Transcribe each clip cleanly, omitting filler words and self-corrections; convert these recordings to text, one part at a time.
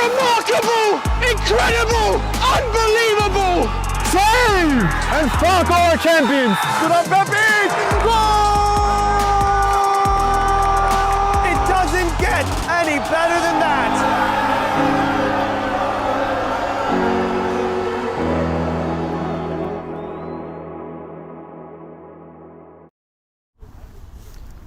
Remarkable! Incredible! Unbelievable! Save! And fuck our champions! Good up, Pepe! Goal! It doesn't get any better than that!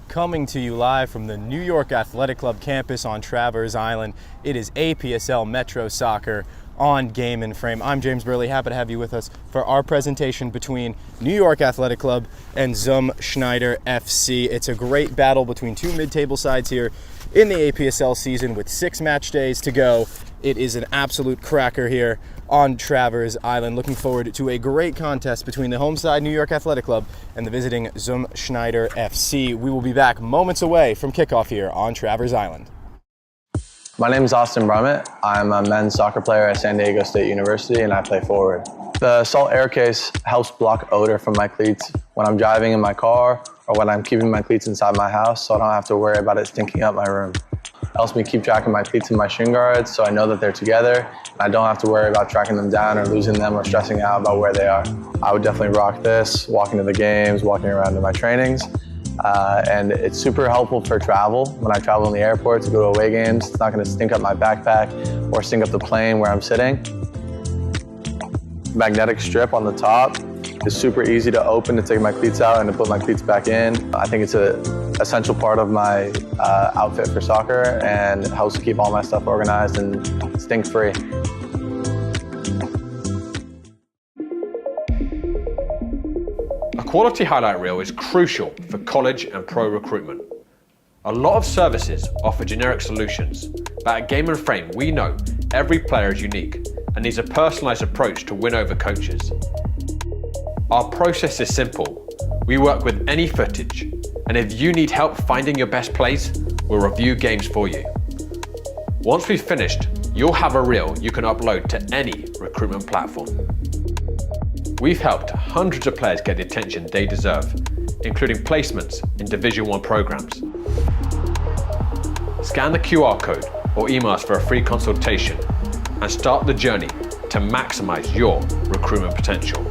Coming to you live from the New York Athletic Club campus on Traverse Island, it is APSL Metro Soccer on Game and Frame. I'm James Burley, happy to have you with us for our presentation between New York Athletic Club and Schneider FC. It's a great battle between two mid-table sides here in the APSL season with 6 match days to go. It is an absolute cracker here on Traverse Island. Looking forward to a great contest between the home side New York Athletic Club and the visiting Schneider FC. We will be back moments away from kickoff here on Traverse Island. My name is Austin Brummett. I'm a men's soccer player at San Diego State University and I play forward. The Salt Air Case helps block odor from my cleats when I'm driving in my car or when I'm keeping my cleats inside my house, so I don't have to worry about it stinking up my room. It helps me keep track of my cleats and my shin guards so I know that they're together. I don't have to worry about tracking them down or losing them or stressing out about where they are. I would definitely rock this, walking to the games, walking around to my trainings. And it's super helpful for travel. When I travel in the airport to go to away games, it's not going to stink up my backpack or stink up the plane where I'm sitting. Magnetic strip on the top is super easy to open to take my cleats out and to put my cleats back in. I think it's an essential part of my outfit for soccer and it helps keep all my stuff organized and stink-free. A quality highlight reel is crucial for college and pro recruitment. A lot of services offer generic solutions, but at Game and Frame we know every player is unique and needs a personalised approach to win over coaches. Our process is simple. We work with any footage, and if you need help finding your best plays, we'll review games for you. Once we've finished, you'll have a reel you can upload to any recruitment platform. We've helped hundreds of players get the attention they deserve, including placements in Division 1 programs. Scan the QR code or email us for a free consultation and start the journey to maximize your recruitment potential.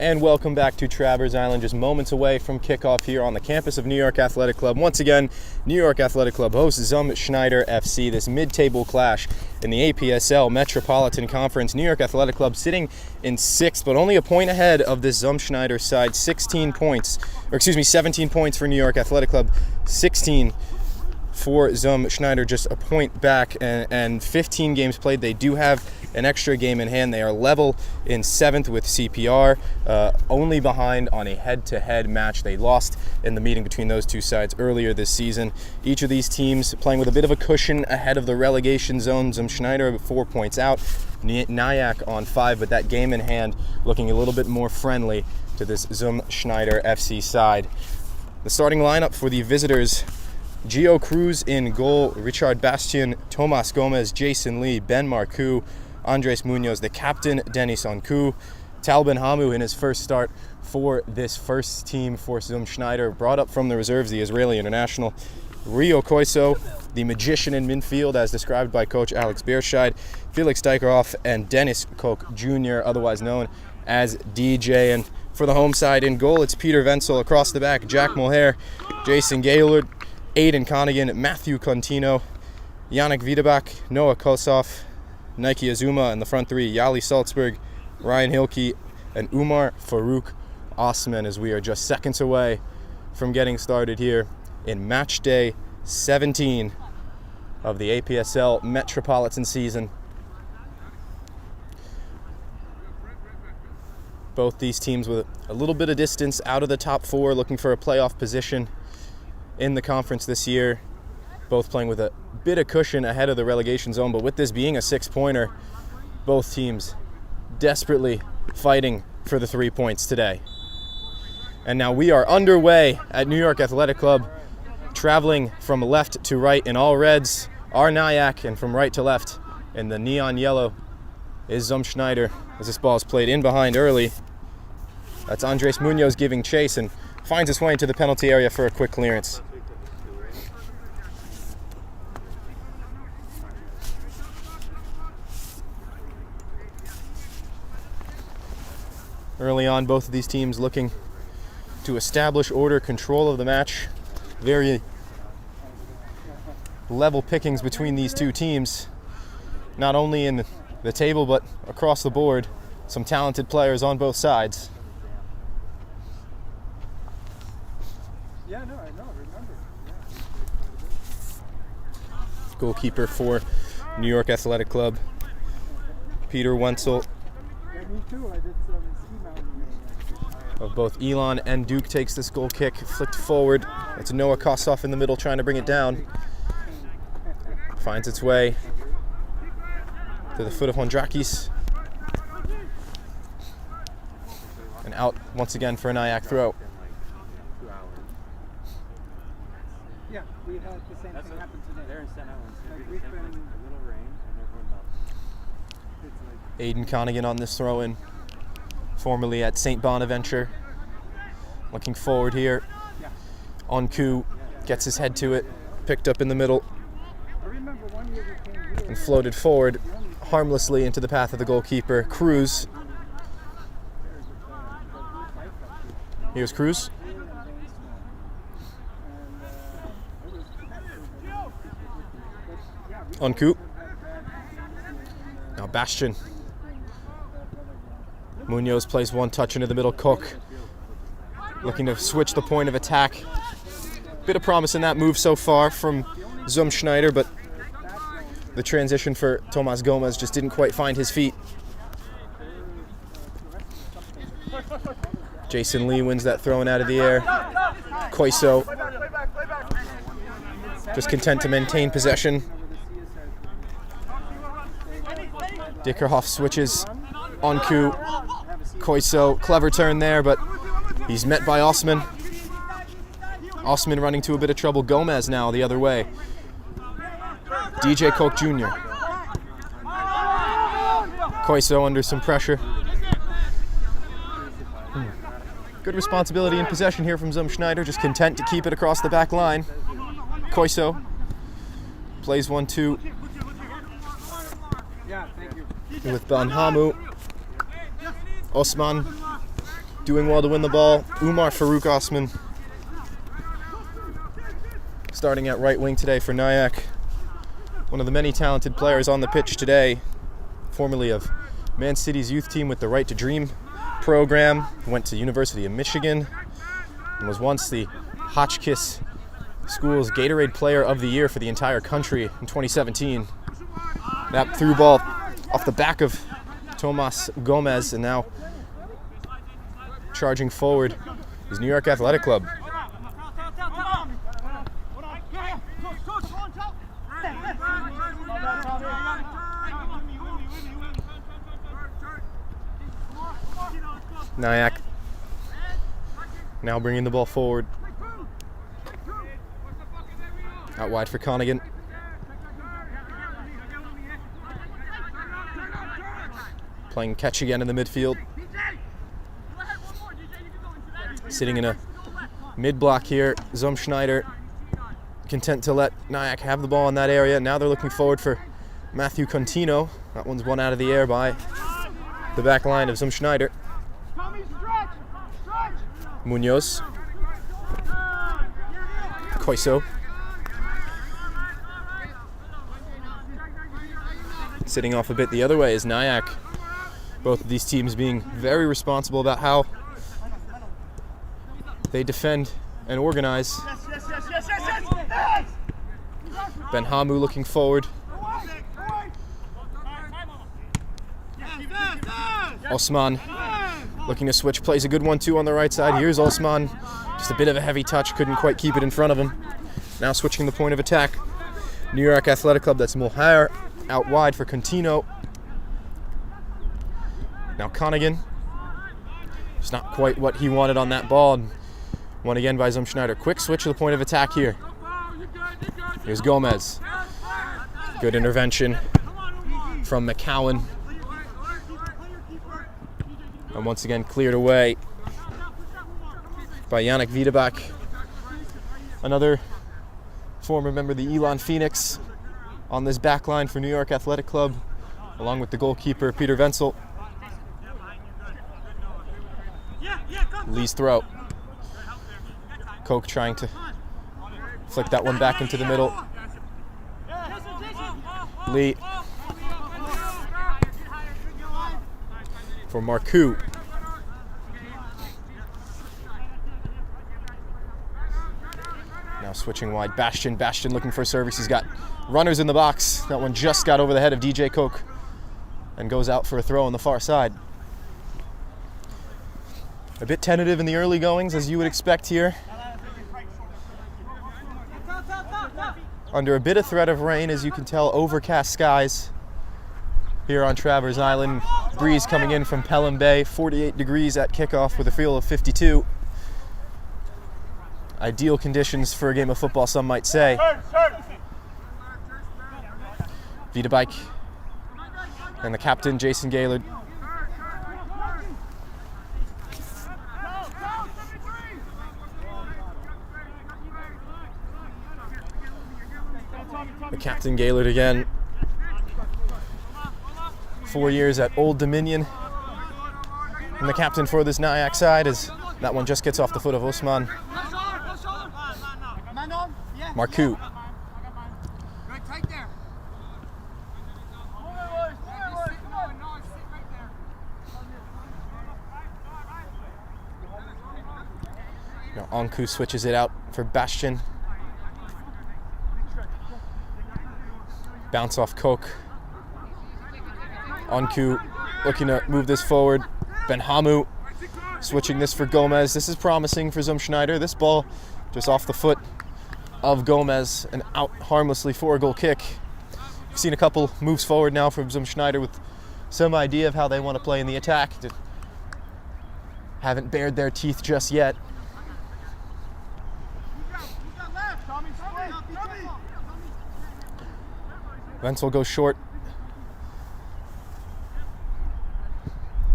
And welcome back to Travers Island, just moments away from kickoff here on the campus of New York Athletic Club. Once again, New York Athletic Club hosts Zum Schneider FC, this mid-table clash in the APSL Metropolitan Conference. New York Athletic Club sitting in 6th, but only a point ahead of this Zum Schneider side. 17 points for New York Athletic Club, 16 for Zum Schneider, just a point back, and 15 games played. They do have an extra game in hand. They are level in 7th with CPR, only behind on a head-to-head match. They lost in the meeting between those two sides earlier this season. Each of these teams playing with a bit of a cushion ahead of the relegation zone. Zum Schneider 4 points out, Nyack on 5, but that game in hand looking a little bit more friendly to this Zum Schneider FC side. The starting lineup for the visitors: Gio Cruz in goal, Richard Bastian, Tomas Gomez, Jason Lee, Ben Marcoux, Andres Munoz, the captain, Denis Onku. Tal Ben-Hamu in his first start for this first team for Zum Schneider, brought up from the reserves, the Israeli international. Rio Koiso, the magician in midfield, as described by coach Alex Bierscheid, Felix Dykerhoff, and Dennis Koch Jr., otherwise known as DJ. And for the home side in goal, it's Peter Wenzel. Across the back, Jack Mulher, Jason Gaylord, Aiden Connigan, Matthew Contino, Yannick Wiedebach, Noah Kosov, Nike Azuma, and the front three, Yali Salzburg, Ryan Hilke, and Umar Farouk Osman, as we are just seconds away from getting started here in match day 17 of the APSL Metropolitan season. Both these teams with a little bit of distance out of the top 4, looking for a playoff position in the conference this year. Both playing with a bit of cushion ahead of the relegation zone, but with this being a 6-pointer, both teams desperately fighting for the 3 points today. And now we are underway at New York Athletic Club, traveling from left to right in all reds, our Nyack, and from right to left in the neon yellow is Zum Schneider, as this ball is played in behind early. That's Andres Munoz giving chase and finds his way into the penalty area for a quick clearance. Early on, both of these teams looking to establish order, control of the match. Very level pickings between these two teams, not only in the table but across the board. Some talented players on both sides. Yeah, no, I know, remember. Goalkeeper for New York Athletic Club, Peter Wenzel. Yeah, me too, I did some ski mountain. Of both Elon and Duke takes this goal kick, flicked forward. It's Noah Kosov in the middle trying to bring it down. Finds its way to the foot of Hondrakis. And out once again for a Nyack throw. Yeah, we had the same thing happen today. They're in St. Like we've been a little rain and everyone Aiden Connigan on this throw-in, formerly at St. Bonaventure. Looking forward here. Onku gets his head to it, picked up in the middle, and floated forward harmlessly into the path of the goalkeeper. Cruz. Here's Cruz. Onku. Now Bastian. Munoz plays one touch into the middle. Koch looking to switch the point of attack. Bit of promise in that move so far from Zum Schneider, but the transition for Tomas Gomez just didn't quite find his feet. Jason Lee wins that throw-in out of the air. Koiso just content to maintain possession. Dykerhoff switches. Onku. Koiso, clever turn there, but he's met by Osman. Osman running to a bit of trouble. Gomez now the other way. DJ Koch Jr. Koiso under some pressure. Good responsibility in possession here from Zum Schneider, just content to keep it across the back line. Koiso plays 1-2 with Ben-Hamu. Osman doing well to win the ball. Umar Farouk Osman starting at right wing today for Nyack. One of the many talented players on the pitch today, formerly of Man City's youth team with the Right to Dream program, went to University of Michigan, and was once the Hotchkiss School's Gatorade Player of the Year for the entire country in 2017. That through ball off the back of Tomas Gomez, and now charging forward is New York Athletic Club. Nyack now bringing the ball forward. Out wide for Connigan. Playing catch again in the midfield. Sitting in a mid-block here, Schneider content to let Nyack have the ball in that area. Now they're looking forward for Matthew Contino. That one's won out of the air by the back line of Schneider. Munoz. Koiso. Sitting off a bit the other way is Nyack. Both of these teams being very responsible about how they defend and organize. Ben Hamu looking forward. Osman looking to switch, plays a good 1-2 on the right side. Here's Osman, just a bit of a heavy touch, couldn't quite keep it in front of him. Now switching the point of attack. New York Athletic Club, that's Mulher, out wide for Contino. Now Connigan, just not quite what he wanted on that ball. Won again by Schneider. Quick switch to the point of attack here. Here's Gomez. Good intervention from McCowan. And once again cleared away by Yannick Wiedebach. Another former member of the Elon Phoenix on this back line for New York Athletic Club, along with the goalkeeper Peter Wenzel. Lee's throw. Koch trying to flick that one back into the middle. Lee for Marcoux. Now switching wide, Bastian looking for a service. He's got runners in the box. That one just got over the head of DJ Koch and goes out for a throw on the far side. A bit tentative in the early goings, as you would expect here. Under a bit of threat of rain, as you can tell, overcast skies here on Travers Island. Breeze coming in from Pelham Bay, 48 degrees at kickoff with a feel of 52. Ideal conditions for a game of football, some might say. Wiedebach and the captain, Jason Gaylord. The captain Gaylord again. 4 years at Old Dominion. And the captain for this Nyack side is that one just gets off the foot of Osman. Marcoux. Now Anku switches it out for Bastian. Bounce off Koch. Anku looking to move this forward. Ben Hamu switching this for Gomez. This is promising for Schneider. This ball just off the foot of Gomez and out harmlessly for a goal kick. We've seen a couple moves forward now from Schneider with some idea of how they want to play in the attack. Haven't bared their teeth just yet. Wenzel goes short.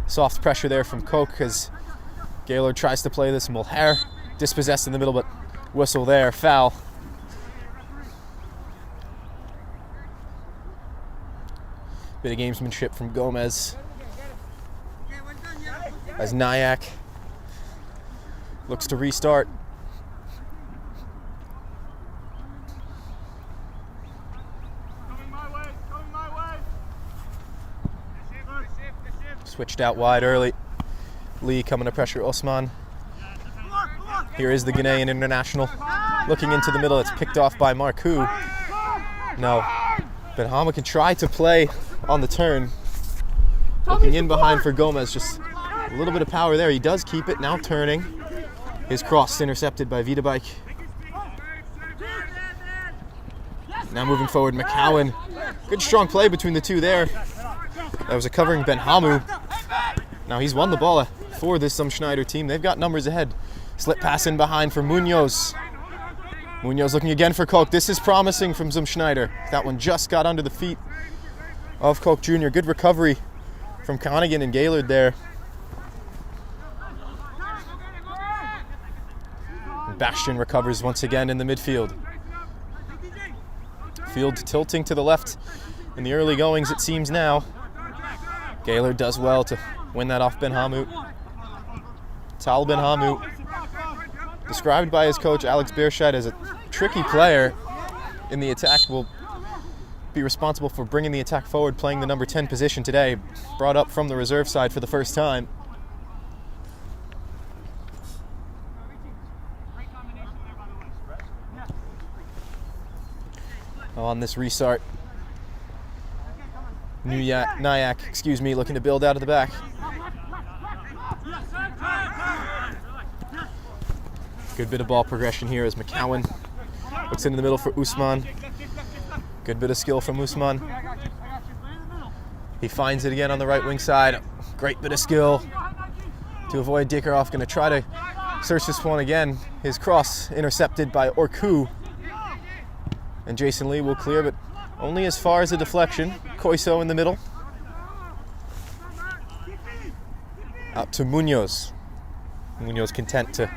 Soft pressure there from Koch as Gaylord tries to play this. Mulher dispossessed in the middle, but whistle there, foul. Bit of gamesmanship from Gomez as Nyack looks to restart. Switched out wide early. Lee coming to pressure Osman. Here is the Ghanaian international. Looking into the middle, it's picked off by Marku. No, Benhama can try to play on the turn. Looking in behind for Gomez, just a little bit of power there. He does keep it, now turning. His cross intercepted by Vidabike. Now moving forward, McCowan. Good strong play between the two there. That was a covering Benhamu. Now he's won the ball for this Schneider team. They've got numbers ahead. Slip pass in behind for Munoz. Munoz looking again for Koch. This is promising from Schneider. That one just got under the feet of Koch Jr. Good recovery from Connigan and Gaylord there. And Bastian recovers once again in the midfield. Field tilting to the left in the early goings, it seems now. Gaylord does well to win that off Benhamu. Tal Benhamu, described by his coach Alex Beerscheid as a tricky player in the attack, will be responsible for bringing the attack forward, playing the number 10 position today, brought up from the reserve side for the first time. On this restart, Nyack, looking to build out of the back. Good bit of ball progression here as McCowan looks into the middle for Usman. Good bit of skill from Usman. He finds it again on the right wing side. Great bit of skill to avoid Dickerhoff. Going to try to search this one again. His cross intercepted by Orku. And Jason Lee will clear, but only as far as a deflection. Koiso in the middle. Out to Munoz. Munoz content to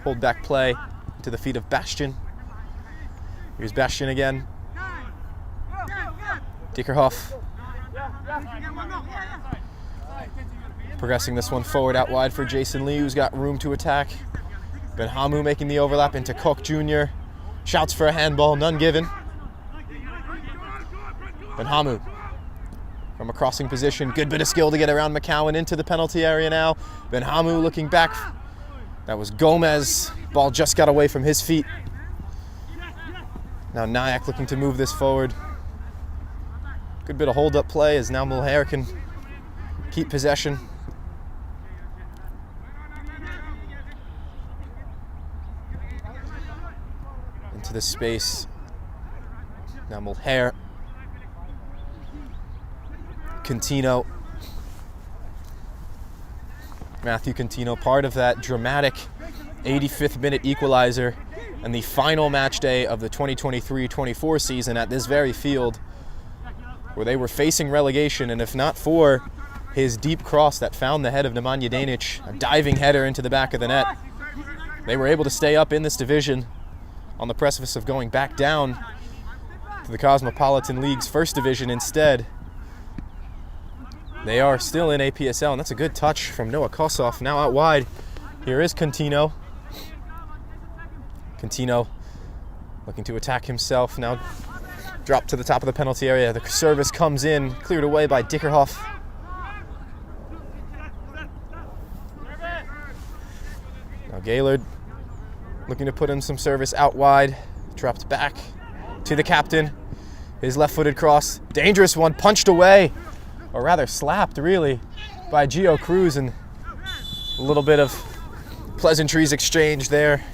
hold back play to the feet of Bastian. Here's Bastian again. Dickerhoff. Progressing this one forward out wide for Jason Lee, who's got room to attack. Benhamu making the overlap into Koch Jr. Shouts for a handball, none given. Benhamu from a crossing position. Good bit of skill to get around McCowan into the penalty area now. Benhamu looking back. That was Gomez. Ball just got away from his feet. Now Nyack looking to move this forward. Good bit of hold-up play as now Mulher can keep possession. Into the space. Now Mulher. Contino. Matthew Contino, part of that dramatic 85th minute equalizer and the final match day of the 2023-24 season at this very field, where they were facing relegation, and if not for his deep cross that found the head of Nemanja Danic, a diving header into the back of the net, they were able to stay up in this division on the precipice of going back down to the Cosmopolitan League's first division instead. They are still in APSL, and that's a good touch from Noah Kossoff. Now out wide, here is Contino. Contino looking to attack himself, now dropped to the top of the penalty area. The service comes in, cleared away by Dickerhoff. Now Gaylord looking to put in some service out wide, dropped back to the captain. His left-footed cross, dangerous one, punched away, or rather slapped really, by Gio Cruz, and a little bit of pleasantries exchanged there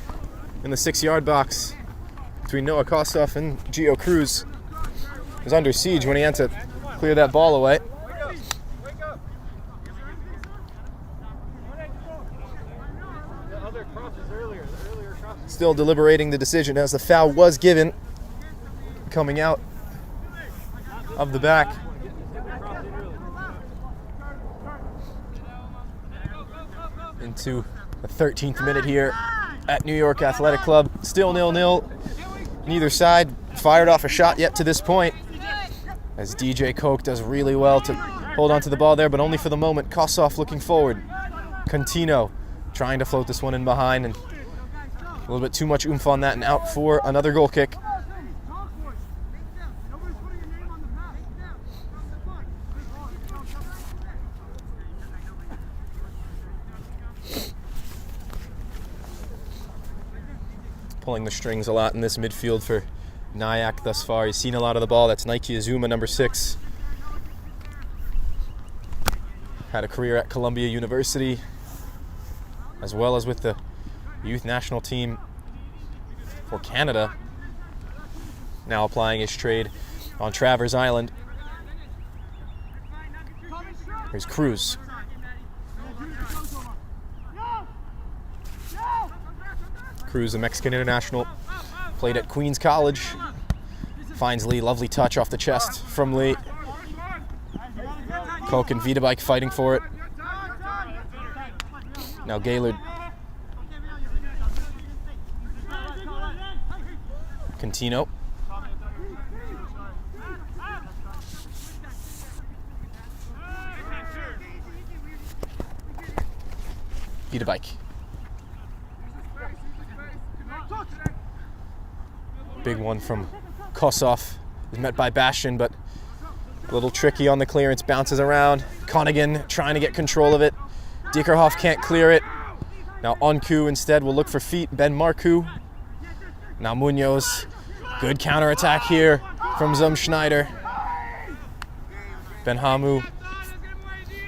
in the 6-yard box between Noah Kossoff and Gio Cruz. He was under siege when he had to clear that ball away. Still deliberating the decision as the foul was given, coming out of the back. Into the 13th minute here at New York Athletic Club. Still 0-0. Neither side fired off a shot yet to this point, as DJ Koch does really well to hold on to the ball there, but only for the moment. Kossoff looking forward. Contino trying to float this one in behind, and a little bit too much oomph on that, and out for another goal kick. Pulling the strings a lot in this midfield for Nyack thus far. He's seen a lot of the ball. That's Nike Azuma, number 6. Had a career at Columbia University, as well as with the youth national team for Canada. Now applying his trade on Travers Island. Here's Cruz. Cruz, a Mexican international, played at Queens College. Finds Lee, lovely touch off the chest from Lee. Koch and Vitabike fighting for it. Now Gaylord. Contino. Vitabike. Big one from Kossoff. Is met by Bastian, but a little tricky on the clearance. Bounces around. Connigan trying to get control of it. Dickerhoff can't clear it. Now Onku instead will look for feet. Ben Marku. Now Munoz. Good counterattack here from Schneider. Benhamu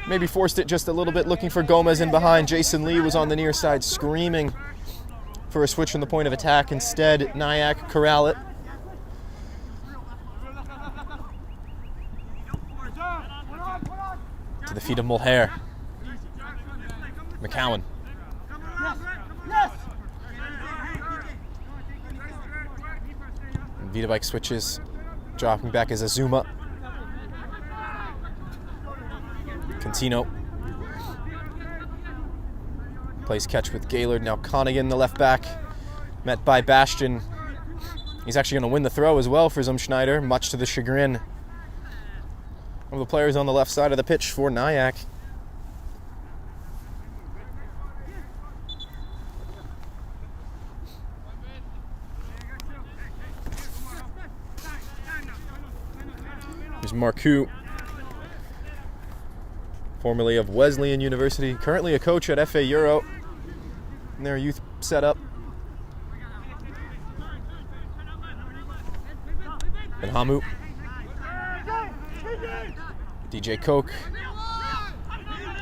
maybe forced it just a little bit, looking for Gomez in behind. Jason Lee was on the near side screaming for a switch from the point of attack. Instead, Nyack corral it. To the feet of Mulher. McCowan. And Vitabike switches, dropping back as Azuma. Contino. Plays catch with Gaylord. Now Connigan, the left back, met by Bastian. He's actually going to win the throw as well for Schneider, much to the chagrin of the players on the left side of the pitch for Nyack. Here's Marcoux, formerly of Wesleyan University, currently a coach at FA Euro in their youth setup. And Hamu. DJ Koch.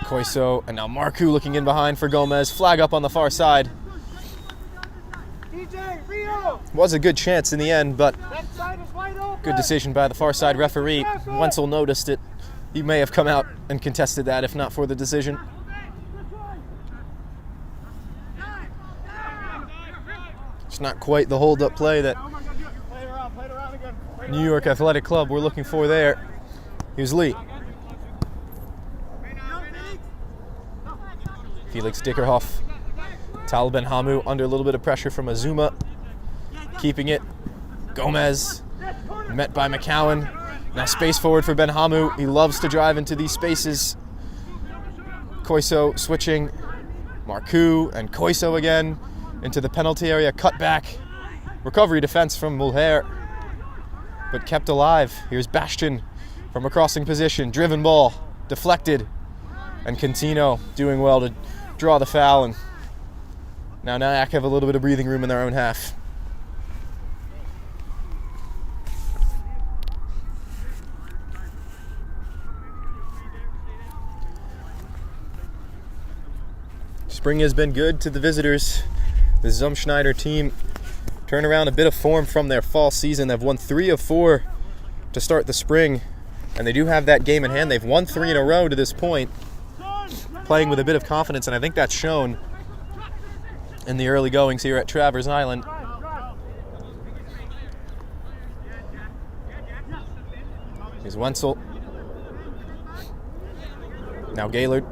Koiso, and now Marcoux looking in behind for Gomez. Flag up on the far side. Was a good chance in the end, but good decision by the far side referee. Wenzel noticed it. He may have come out and contested that if not for the decision. It's not quite the hold-up play that New York Athletic Club were looking for there. Here's Lee. Felix Dickerhoff. Tal Benhamu under a little bit of pressure from Azuma. Keeping it. Gomez. Met by McCowan. Now space forward for Benhamu. He loves to drive into these spaces. Koiso switching. Marcoux and Koiso again into the penalty area. Cut back. Recovery defense from Mulher, but kept alive. Here's Bastian from a crossing position. Driven ball. Deflected. And Contino doing well to draw the foul. And now Nyack have a little bit of breathing room in their own half. Spring has been good to the visitors. The Schneider team turn around a bit of form from their fall season. They've won 3 of 4 to start the spring, and they do have that game in hand. They've won 3 in a row to this point, playing with a bit of confidence, and I think that's shown in the early goings here at Travers Island. Here's Wenzel. Now Gaylord.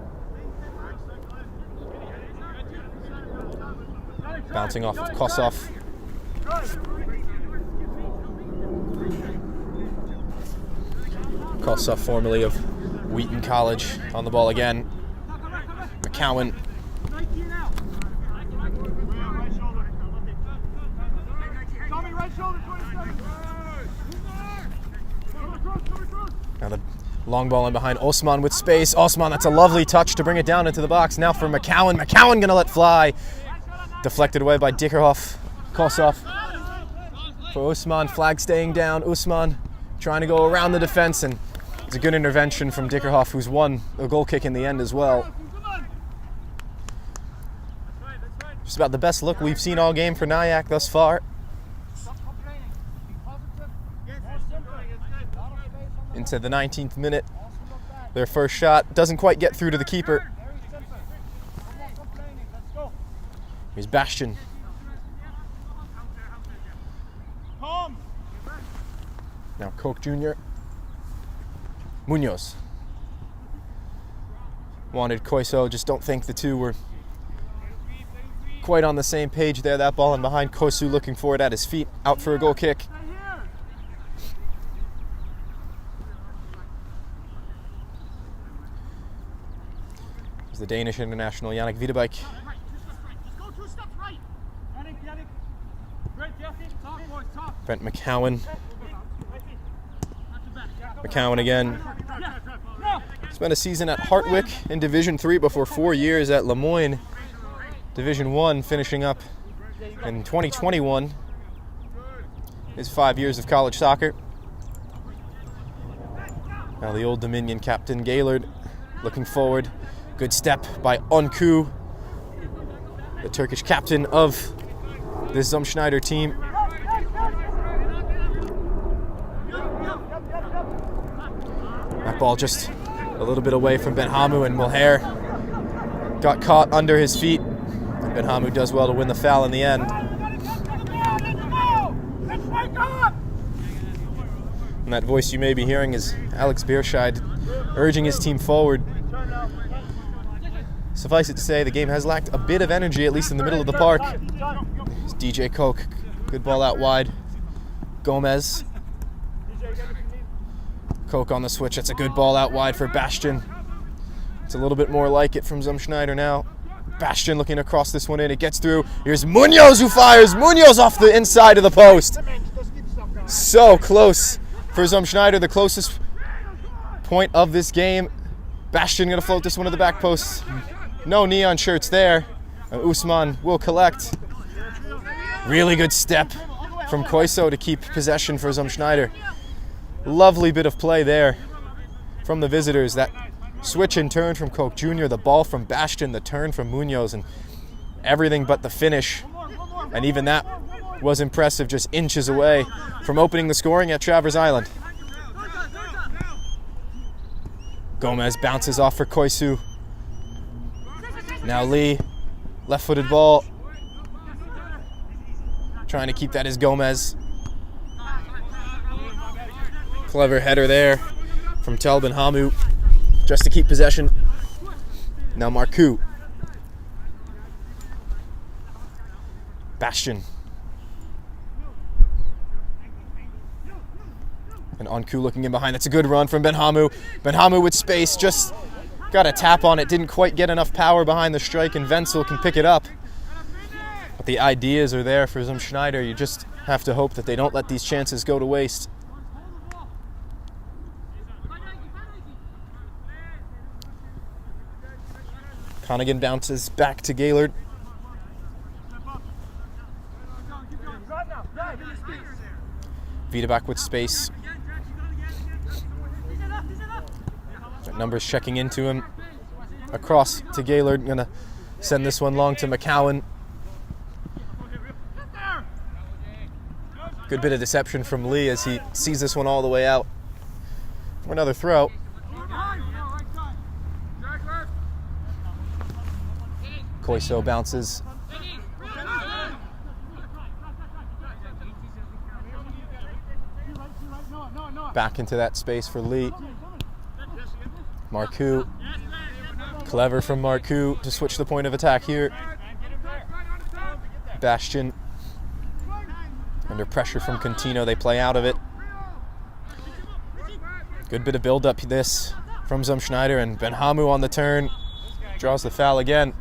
Bouncing off of Kossoff. Kossoff, formerly of Wheaton College, on the ball again. McCowan. Long ball in behind Osman with space. Osman, that's a lovely touch to bring it down into the box. Now for McCowan. McCowan gonna let fly. Deflected away by Dickerhoff. Kosov. For Usman, flag staying down. Usman trying to go around the defense, and it's a good intervention from Dickerhoff, who's won a goal kick in the end as well. Just about the best look we've seen all game for Nyack thus far. Into the 19th minute. Their first shot doesn't quite get through to the keeper. Here's Bastian. Now Koch Jr. Munoz. Wanted Koiso, just don't think the two were quite on the same page there. That ball in behind, Kosu looking for it at his feet, out for a goal kick. There's the Danish international Jannik Wiedebæk. Brent McCowan. McCowan again. Spent a season at Hartwick in Division 3 before 4 years at Lemoyne Division 1, finishing up in 2021 his 5 years of college soccer. Now the Old Dominion captain Gaylord looking forward. Good step by Onku, the Turkish captain of this Schneider team. That ball just a little bit away from Benhamu, and Mulher got caught under his feet. And Benhamu does well to win the foul in the end. And that voice you may be hearing is Alex Beerscheid urging his team forward. Suffice it to say, the game has lacked a bit of energy, at least in the middle of the park. It's DJ Koch, good ball out wide. Gomez. Koch on the switch, that's a good ball out wide for Bastian. It's a little bit more like it from Schneider now. Bastian looking across this one in, it gets through. Here's Munoz who fires, Munoz off the inside of the post. So close for Schneider, the closest point of this game. Bastian gonna float this one to the back post. No neon shirts there. Usman will collect. Really good step from Koiso to keep possession for Schneider. Lovely bit of play there from the visitors. That switch and turn from Koch Jr., the ball from Bastian, the turn from Munoz, and everything but the finish. And even that was impressive, just inches away from opening the scoring at Travers Island. Gomez bounces off for Koisu. Now Lee, left-footed ball. Trying to keep that is Gomez. Clever header there from Tel Benhamu, just to keep possession. Now Marcoux. Bastian. And Onku looking in behind. That's a good run from Benhamu. Benhamu with space, just got a tap on it. Didn't quite get enough power behind the strike, and Wenzel can pick it up. But the ideas are there for Schneider. You just have to hope that they don't let these chances go to waste. Connigan bounces back to Gaylord. Wiedebæk with space. Numbers checking into him. Across to Gaylord. Gonna send this one long to McCowan. Good bit of deception from Lee as he sees this one all the way out for another throw. Koiso bounces. Back into that space for Lee. Marcoux. Clever from Marcoux to switch the point of attack here. Bastian. Under pressure from Contino, they play out of it. Good bit of build-up this from Schneider, and Benhamu on the turn. Draws the foul again.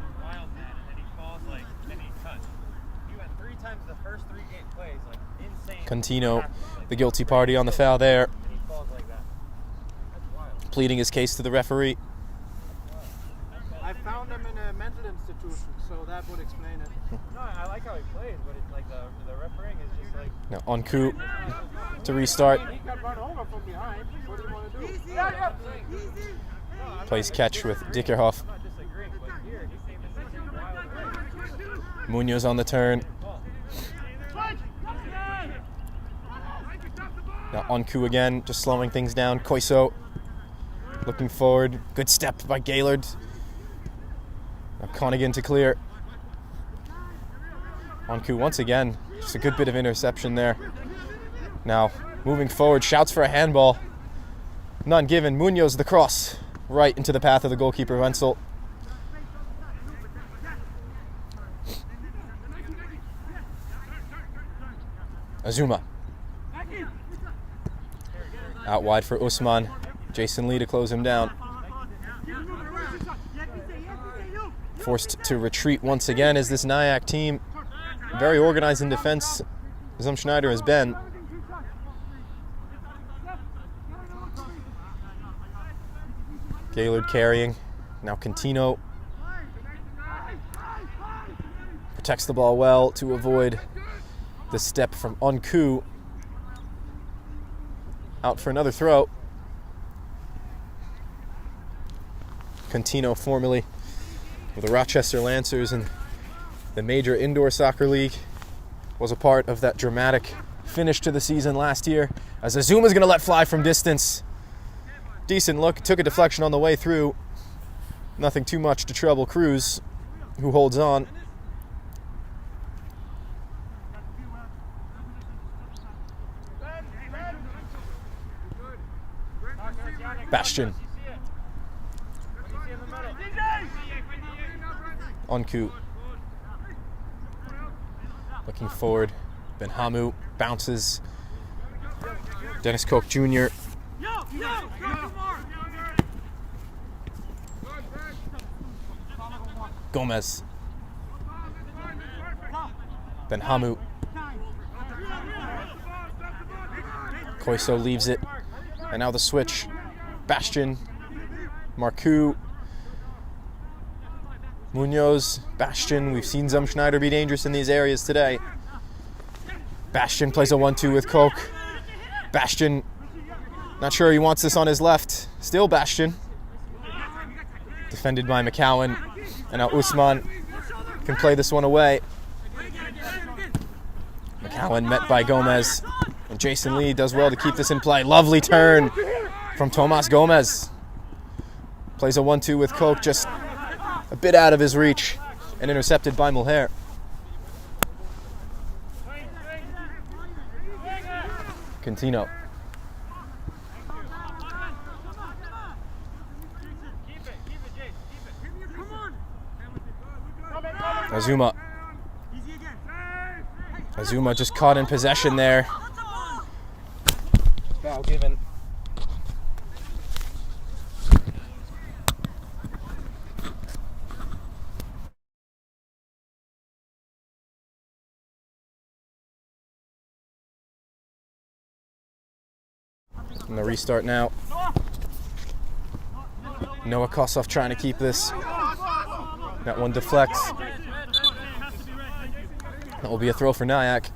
Contino, the guilty party on the foul there. pleading his case to the referee. I found him in a mental institution, so that would explain it. No, I like how he plays, but it's like the refereeing is just like... Now Onku to restart. He got run over from behind. What do you want to do? Plays catch with Dickerhoff. I'm not disagreeing, but here, he came in such a wild way. Munoz on the turn. Now Onku again, just slowing things down. Koiso looking forward. Good step by Gaylord. Now Connigan to clear. Onku once again, just a good bit of interception there. Now moving forward, shouts for a handball. None given. Munoz the cross right into the path of the goalkeeper Wenzel. Azuma. Out wide for Usman. Jason Lee to close him down. Forced to retreat once again as this Nyack team, very organized in defense, as Schneider has been. Gaylord carrying. Now Contino protects the ball well to avoid the step from Onku. Out for another throw. Contino, formerly with the Rochester Lancers in the Major Indoor Soccer League, was a part of that dramatic finish to the season last year. As Azuma's going to let fly from distance. Decent look, took a deflection on the way through. Nothing too much to trouble Cruz, who holds on. Bastion. Onku. Looking forward. Benhamu bounces. Dennis Koch Jr. Gomez. Benhamu. Koiso leaves it. And now the switch. Bastion. Marcoux. Munoz. Bastion. We've seen Schneider be dangerous in these areas today. Bastion plays a 1-2 with Koch. Bastion. Not sure he wants this on his left. Still Bastion. Defended by McCowan. And now Usman can play this one away. McCowan met by Gomez. And Jason Lee does well to keep this in play. Lovely turn from Tomas Gomez. Plays a 1-2 with Koch, just a bit out of his reach and intercepted by Mulher. Contino. Azuma. Azuma just caught in possession there. Foul given. And the restart now. Noah Kossoff trying to keep this. That one deflects. That will be a throw for Nyack.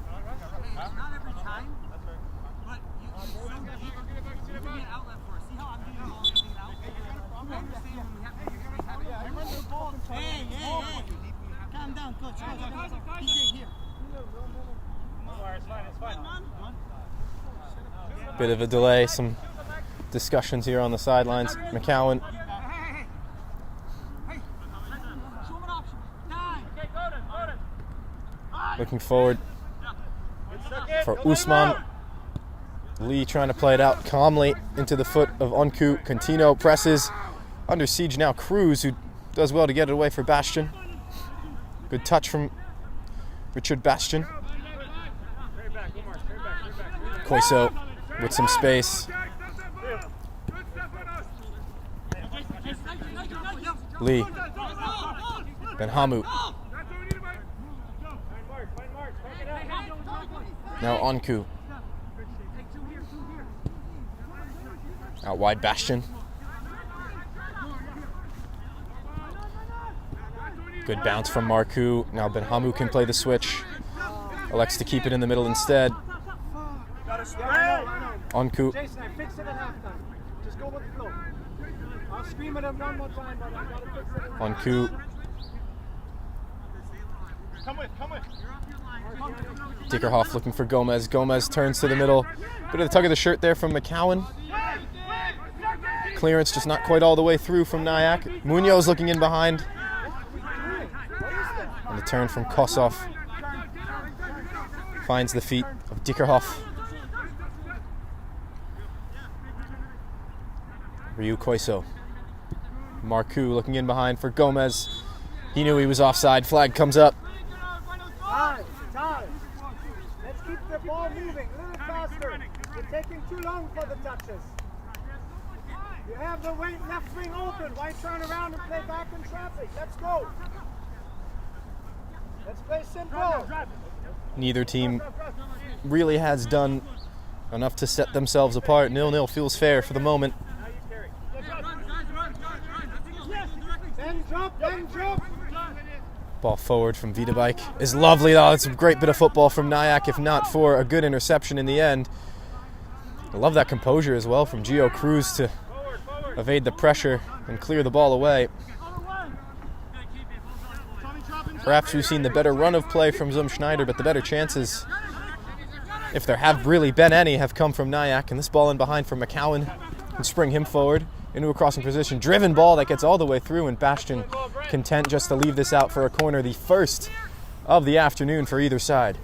Bit of a delay, some discussions here on the sidelines. McCowan. Looking forward for Usman. Lee trying to play it out calmly into the foot of Onku. Contino presses. Under siege now Cruz, who does well to get it away for Bastion. Good touch from Richard Bastion. Koiso with some space. Lee. Benhamu. Now Onku. Out wide Bastion. Good bounce from Marku. Now Benhamu can play the switch. Elects to keep it in the middle instead. Onku. Jason, I fix it at halftime. Just go with the flow. I'll scream at him one more time, but I gotta fix it. Onku. Come with. Dickerhoff looking for Gomez. Gomez turns to the middle. Bit of the tug of the shirt there from McCowan. Clearance just not quite all the way through from Nyack. Munoz looking in behind. And the turn from Kosov finds the feet of Dickerhoff. Ryu Koiso. Marku looking in behind for Gomez. He knew he was offside. Flag comes up. Time. Let's keep the ball moving a little faster. You're taking too long for the touches. You have the left wing open. Why turn around and play back in traffic? Let's go. Let's play simple. Neither team really has done enough to set themselves apart. 0-0 feels fair for the moment. Then drop. Ball forward from Vidabike is lovely. Oh, that's a great bit of football from Nyack, if not for a good interception in the end. I love that composure as well from Gio Cruz to evade the pressure and clear the ball away. Perhaps we've seen the better run of play from Schneider, but the better chances, if there have really been any, have come from Nyack. And this ball in behind from McCowan can spring him forward into a crossing position. Driven ball that gets all the way through, and Bastion content just to leave this out for a corner, the first of the afternoon for either side.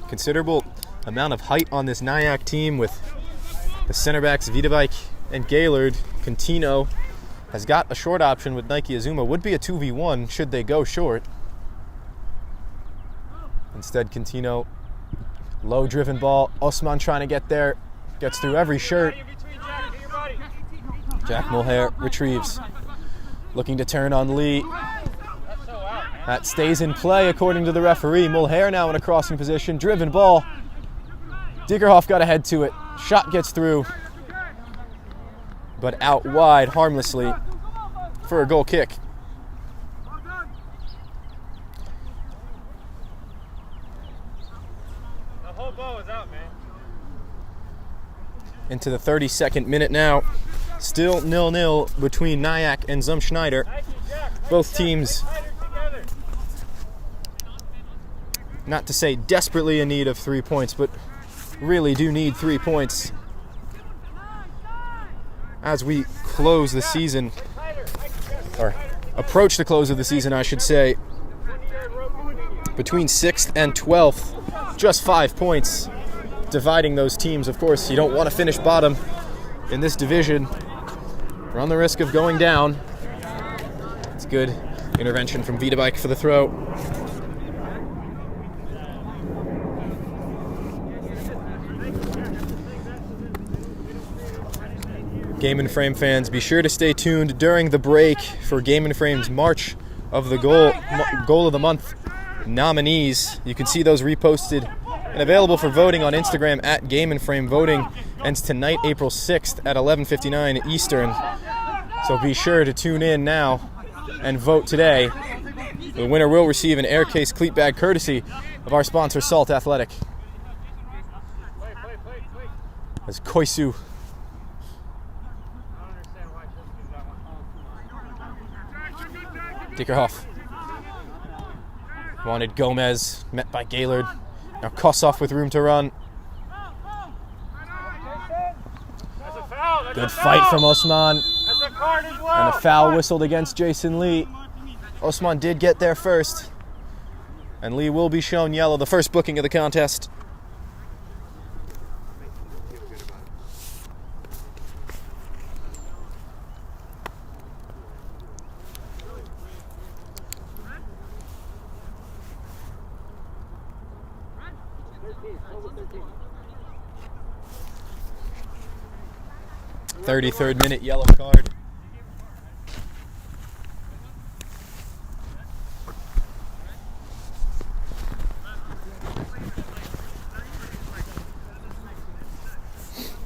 Considerable amount of height on this Nyack team with the center backs Vidabike and Gaylord. Contino has got a short option with Nike Azuma. Would be a 2v1 should they go short. Instead, Contino, low driven ball. Osman trying to get there. Gets through every shirt. Jack Mulher retrieves. Looking to turn on Lee. That stays in play according to the referee. Mulher now in a crossing position. Driven ball. Dickerhoff got ahead to it. Shot gets through. But out wide harmlessly for a goal kick. The whole ball is out, man. Into the 32nd minute now. Still 0-0 between Nyack and Schneider. Both teams, not to say desperately in need of 3 points, but really do need 3 points as we close the season, or approach the close of the season, I should say. Between 6th and 12th, just 5 points dividing those teams. Of course, you don't want to finish bottom in this division. Run the risk of going down. It's good intervention from Vidabike for the throw. Game and Frame fans, be sure to stay tuned during the break for Game and Frame's March of the Goal of the Month nominees. You can see those reposted and available for voting on Instagram at Game and Frame. Voting ends tonight, April 6th at 11:59 Eastern. So be sure to tune in now and vote today. The winner will receive an Aircase cleat bag courtesy of our sponsor, Salt Athletic. As Koisu Dickerhoff wanted Gomez, met by Gaylord. Now Kosov with room to run. Good fight from Osman. And a foul whistled against Jason Lee. Osman did get there first. And Lee will be shown yellow, the first booking of the contest. Third minute yellow card.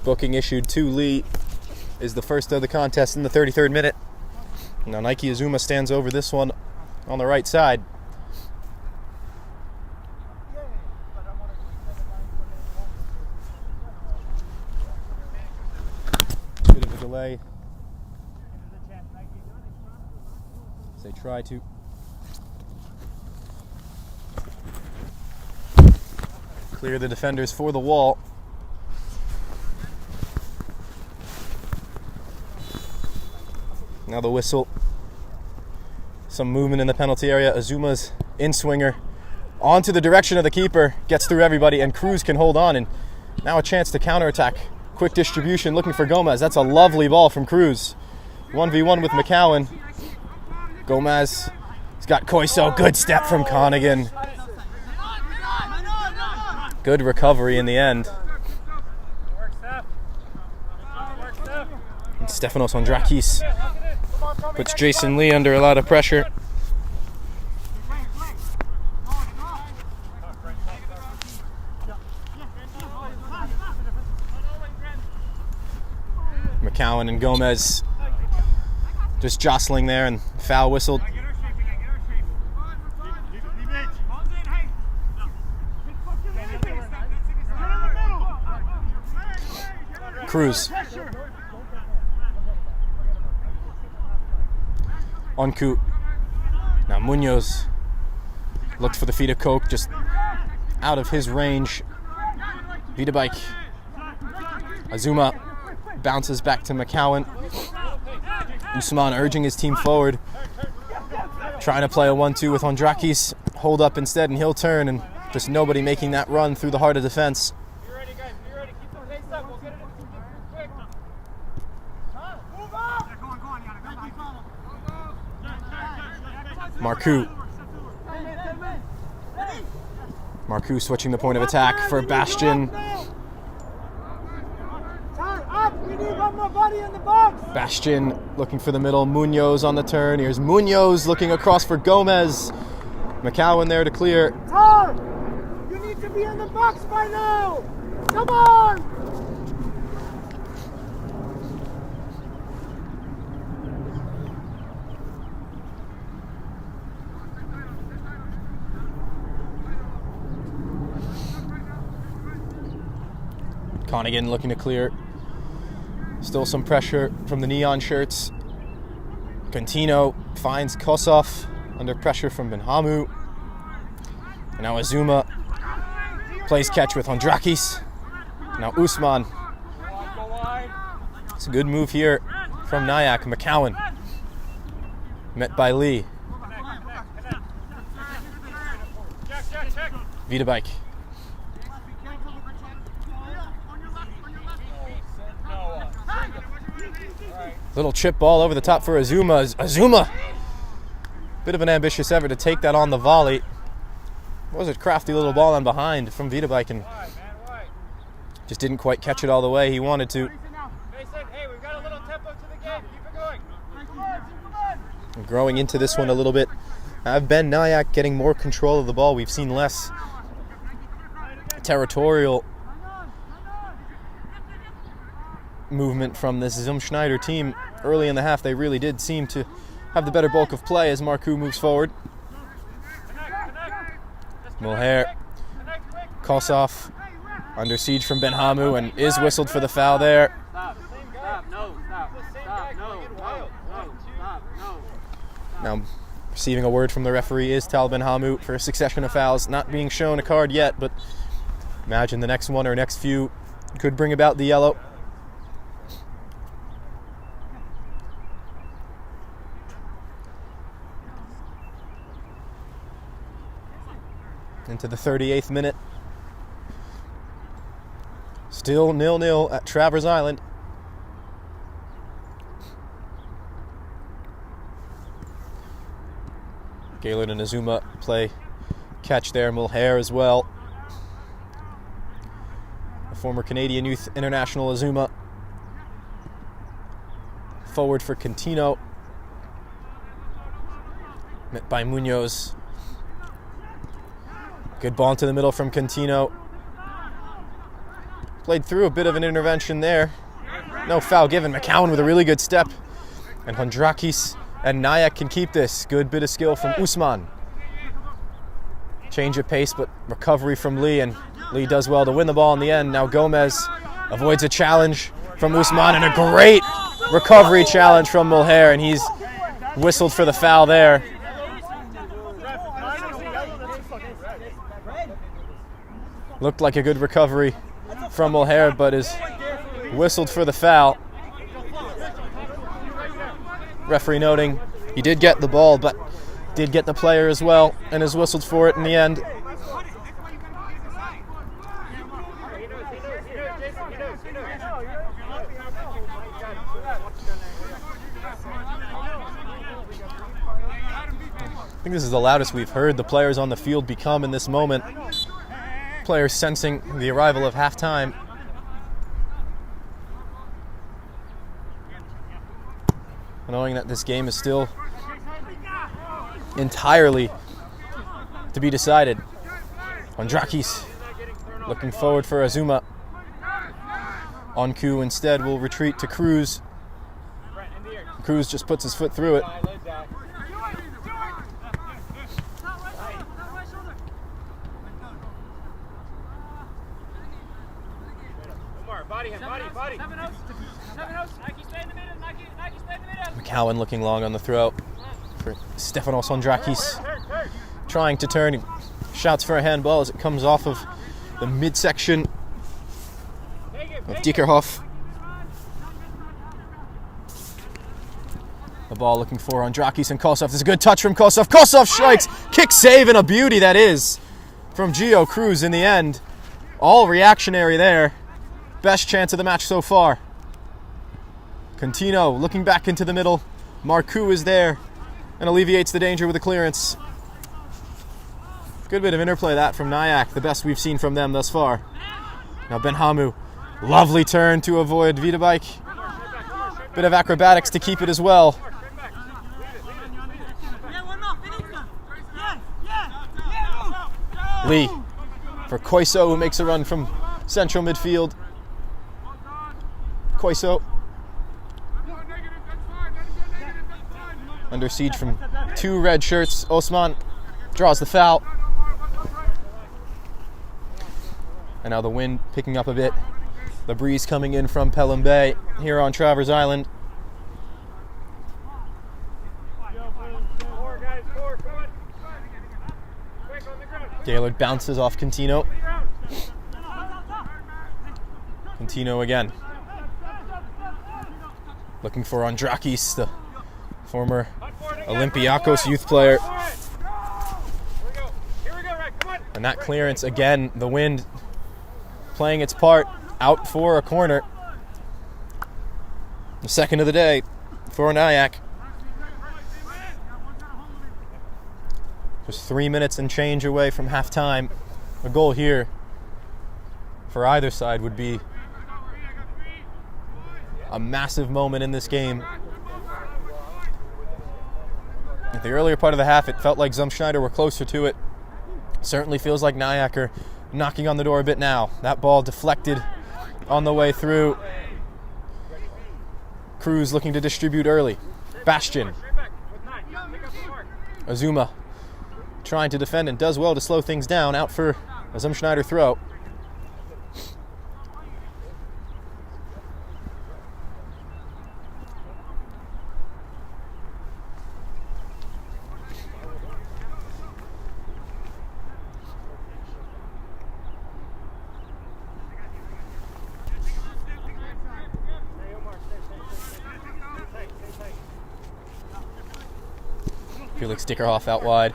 Booking issued to Lee is the first of the contest in the 33rd minute. Now Nike Azuma stands over this one on the right side. Bit of a delay. As they try to clear the defenders for the wall. Now the whistle. Some movement in the penalty area. Azuma's in-swinger onto the direction of the keeper. Gets through everybody, and Cruz can hold on. And now a chance to counterattack. Quick distribution looking for Gomez. That's a lovely ball from Cruz. 1v1 with McCowan. Gomez. He's got Koiso. Good step from Connigan. Good recovery in the end. And Stefanos Andrakis puts Jason Lee under a lot of pressure. McCowan and Gomez just jostling there, and foul whistled. Cruz. Onku. Now Munoz looked for the feet of Coke, just out of his range. Vidabike. Azuma bounces back to McCowan. Usman urging his team forward. Trying to play a 1-2 with Andrakis. Hold up instead, and he'll turn, and just nobody making that run through the heart of defense. Marcoux switching the point of attack for Bastian. Bastian looking for the middle. Munoz on the turn. Here's Munoz looking across for Gomez. McCowan there to clear. Tar, you need to be in the box by now. Come on. Connigan looking to clear. Still some pressure from the neon shirts. Contino finds Kosov under pressure from Benhamu. And now Azuma plays catch with Andrakis. Now Usman. It's a good move here from Nyack. McCowan met by Lee. Vidabike. Little chip ball over the top for Azuma. Azuma! Bit of an ambitious effort to take that on the volley. What was it? Crafty little ball on behind from Vidabike, and just didn't quite catch it all the way he wanted to. Hey, we've got a little tempo to the game. Keep it going. Growing into this one a little bit. Ben Nyack getting more control of the ball. We've seen less territorial movement from this Schneider team. Early in the half, they really did seem to have the better bulk of play as Marcoux moves forward. Mulher, Kosov under siege from Benhamu, and is whistled for the foul there. Now, receiving a word from the referee is Tal Benhamu for a succession of fouls. Not being shown a card yet, but imagine the next one or next few could bring about the yellow. Into the 38th minute. Still 0-0 at Travers Island. Gaylord and Azuma play catch there. Mulher as well. A former Canadian Youth International Azuma. Forward for Contino. Met by Munoz. Good ball into the middle from Contino. Played through a bit of an intervention there. No foul given. McCowan with a really good step. And Hondrakis and Nayak can keep this. Good bit of skill from Usman. Change of pace, but recovery from Lee, and Lee does well to win the ball in the end. Now Gomez avoids a challenge from Usman, and a great recovery challenge from Mulher, and he's whistled for the foul there. Looked like a good recovery from Mulher, but is whistled for the foul. Referee noting he did get the ball, but did get the player as well, and is whistled for it in the end. I think this is the loudest we've heard the players on the field become in this moment. Players sensing the arrival of halftime. Knowing that this game is still entirely to be decided. Hondrakis looking forward for Azuma. Onku instead will retreat to Cruz. Cruz just puts his foot through it. McCowan looking long on the throw for Stefanos Hondrakis. Trying to turn, he shouts for a handball as it comes off of the midsection of Diekerhoff. The ball looking for Hondrakis and Kosov. There's a good touch from Kosov. Kosov strikes, kick save, and a beauty that is from Gio Cruz in the end. All reactionary there. Best chance of the match so far. Contino looking back into the middle. Marcoux is there and alleviates the danger with a clearance. Good bit of interplay that from Nayak, the best we've seen from them thus far. Now Benhamu, lovely turn to avoid Vidabike. Bit of acrobatics to keep it as well. Lee for Koiso, who makes a run from central midfield. Koiso under siege from two red shirts. Osman draws the foul. And now the wind picking up a bit. The breeze coming in from Pelham Bay here on Travers Island. Gaylord bounces off Contino. Contino again. Looking for Hondrakis, the former Olympiacos youth player. And that clearance again, the wind playing its part, out for a corner. The second of the day for Nayak. Just 3 minutes and change away from halftime. A goal here for either side would be a massive moment in this game. At the earlier part of the half, it felt like Schneider were closer to it. Certainly feels like Nayak are knocking on the door a bit now. That ball deflected on the way through. Cruz looking to distribute early. Bastian. Azuma trying to defend and does well to slow things down. Out for a Schneider throw. Felix Dickerhoff out wide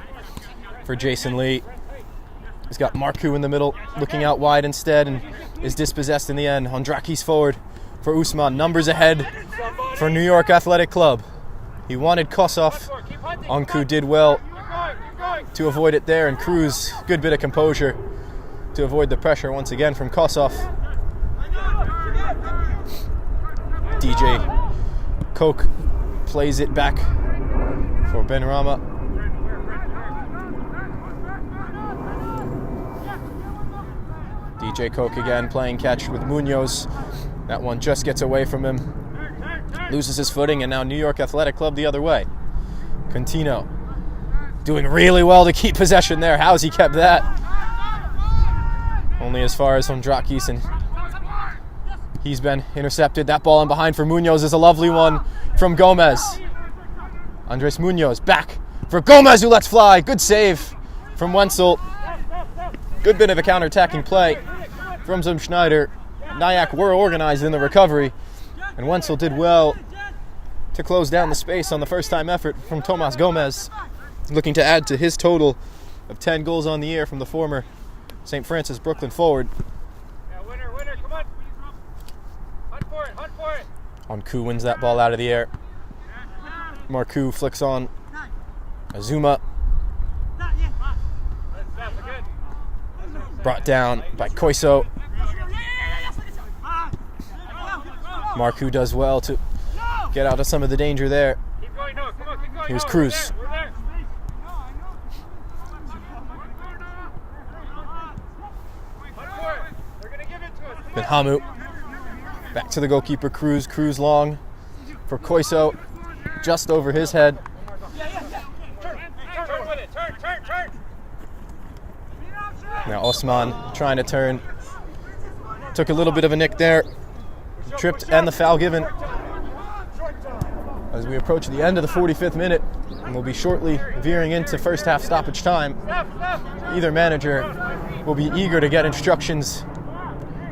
for Jason Lee. He's got Marcoux in the middle, looking out wide instead, and is dispossessed in the end. Hondrakis forward for Usman. Numbers ahead for New York Athletic Club. He wanted Kosov. Onku did well to avoid it there, and Cruz, good bit of composure to avoid the pressure once again from Kosov. DJ Koch plays it back for Ben Rama. DJ Jay Koch again playing catch with Munoz. That one just gets away from him. Loses his footing, and now New York Athletic Club the other way. Contino doing really well to keep possession there. How's he kept that? Only as far as Hondrakis, and he's been intercepted. That ball in behind for Munoz is a lovely one from Gomez. Andres Munoz back for Gomez, who lets fly. Good save from Wenzel. Good bit of a counter-attacking play from Schneider. Nyack were organized in the recovery, and Wenzel did well to close down the space on the first-time effort from Tomas Gomez, looking to add to his total of 10 goals on the year from the former St. Francis Brooklyn forward. Yeah, winner, come on. Hunt for it. Onku wins that ball out of the air. Marcoux flicks on Azuma. Brought down by Koiso. Marcoux does well to get out of some of the danger there. Keep going, Noah. Come on, keep going. Here's Noah. Cruz. We're there. Hunt for it. They're going to give it to us. Then Hamu. Back to the goalkeeper, Cruz. Cruz long for Koiso. Just over his head. Turn with it. Turn. Now Osman trying to turn. Took a little bit of a nick there. Tripped and the foul given. As we approach the end of the 45th minute, and we'll be shortly veering into first half stoppage time. Either manager will be eager to get instructions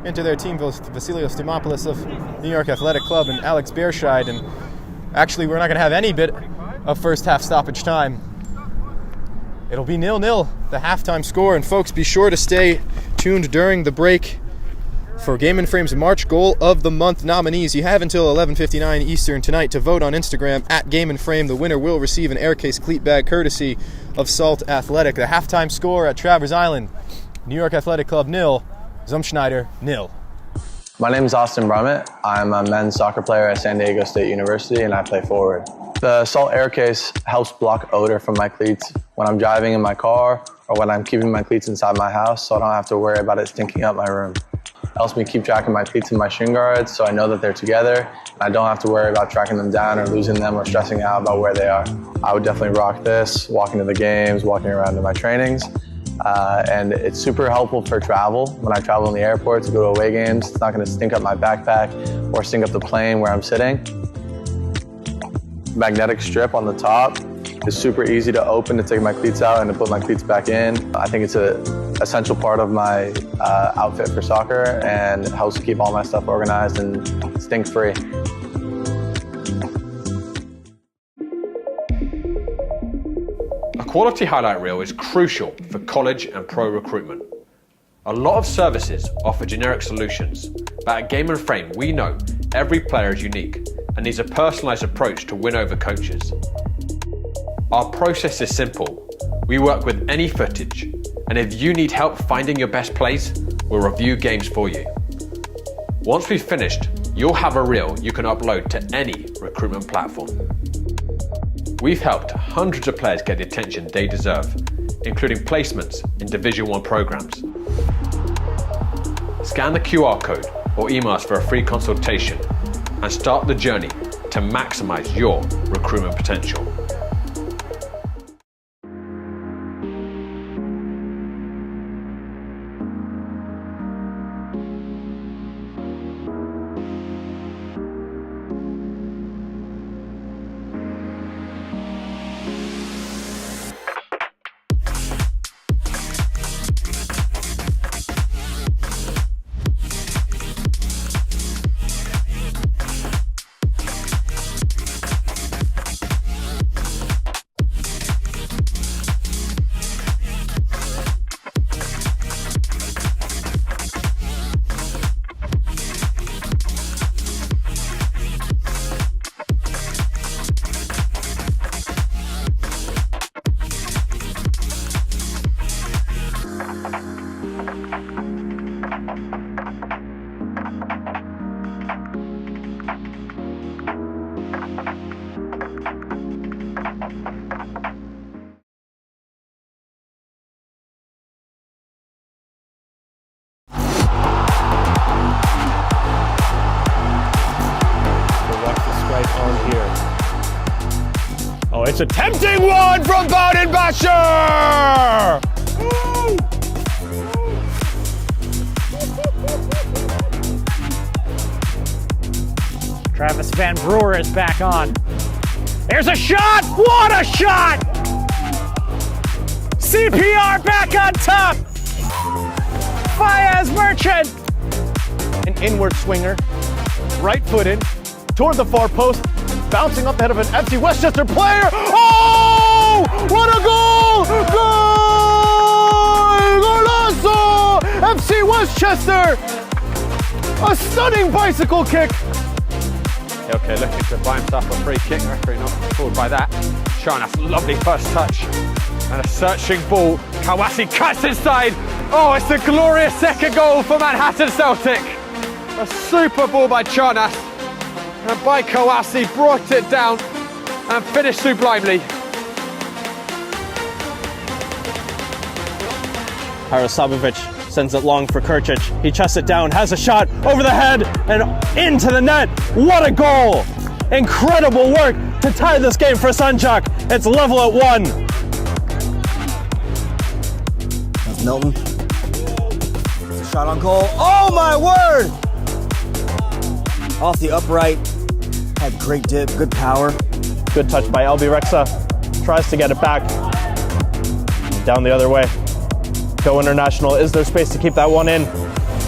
into their team, Vasilios Dimopoulos of New York Athletic Club and Alex Beerscheid. And actually, we're not going to have any bit of first half stoppage time. It'll be 0-0, the halftime score. And folks, be sure to stay tuned during the break for Game and Frame's March Goal of the Month nominees. You have until 11:59 Eastern tonight to vote on Instagram at Game and Frame. The winner will receive an Aircase cleat bag courtesy of Salt Athletic. The halftime score at Travers Island: New York Athletic Club 0, Schneider 0. My name is Austin Brummett. I'm a men's soccer player at San Diego State University, and I play forward. The Salt Aircase helps block odor from my cleats when I'm driving in my car or when I'm keeping my cleats inside my house, so I don't have to worry about it stinking up my room. It helps me keep track of my cleats and my shin guards, so I know that they're together, and I don't have to worry about tracking them down or losing them or stressing out about where they are. I would definitely rock this, walking to the games, walking around to my trainings. And it's super helpful for travel. When I travel in the airport to go to away games, it's not going to stink up my backpack or stink up the plane where I'm sitting. Magnetic strip on the top is super easy to open to take my cleats out and to put my cleats back in. I think it's an essential part of my outfit for soccer, and it helps keep all my stuff organized and stink-free. A quality highlight reel is crucial for college and pro recruitment. A lot of services offer generic solutions, but at Game and Frame we know every player is unique and needs a personalised approach to win over coaches. Our process is simple. We work with any footage, and if you need help finding your best plays, we'll review games for you. Once we've finished, you'll have a reel you can upload to any recruitment platform. We've helped hundreds of players get the attention they deserve, including placements in Division 1 programs. Scan the QR code or email us for a free consultation and start the journey to maximize your recruitment potential. Oh, it's a tempting one from Bodenbacher! Travis Van Brewer is back on. There's a shot! What a shot! CPR back on top! Fayez Merchant! An inward swinger, right-footed, toward the far post, bouncing up ahead of an FC Westchester player. Oh! What a goal! Goal! Golazo! FC Westchester! A stunning bicycle kick. Okay, looking to buy himself a free kick. Referee not fooled by that. Charnas, lovely first touch. And a searching ball. Kawasi cuts inside. Oh, it's a glorious second goal for Manhattan Celtic. A super ball by Charnas. And by Kawasi, brought it down and finished sublimely. Harasovic sends it long for Kurcic. He chests it down, has a shot over the head and into the net. What a goal! Incredible work to tie this game for Sanjak. It's level at 1. That's Milton. Shot on goal. Oh my word! Off the upright. Had great dip, good power. Good touch by Albi Rexa. Tries to get it back. Down the other way. Go International. Is there space to keep that one in?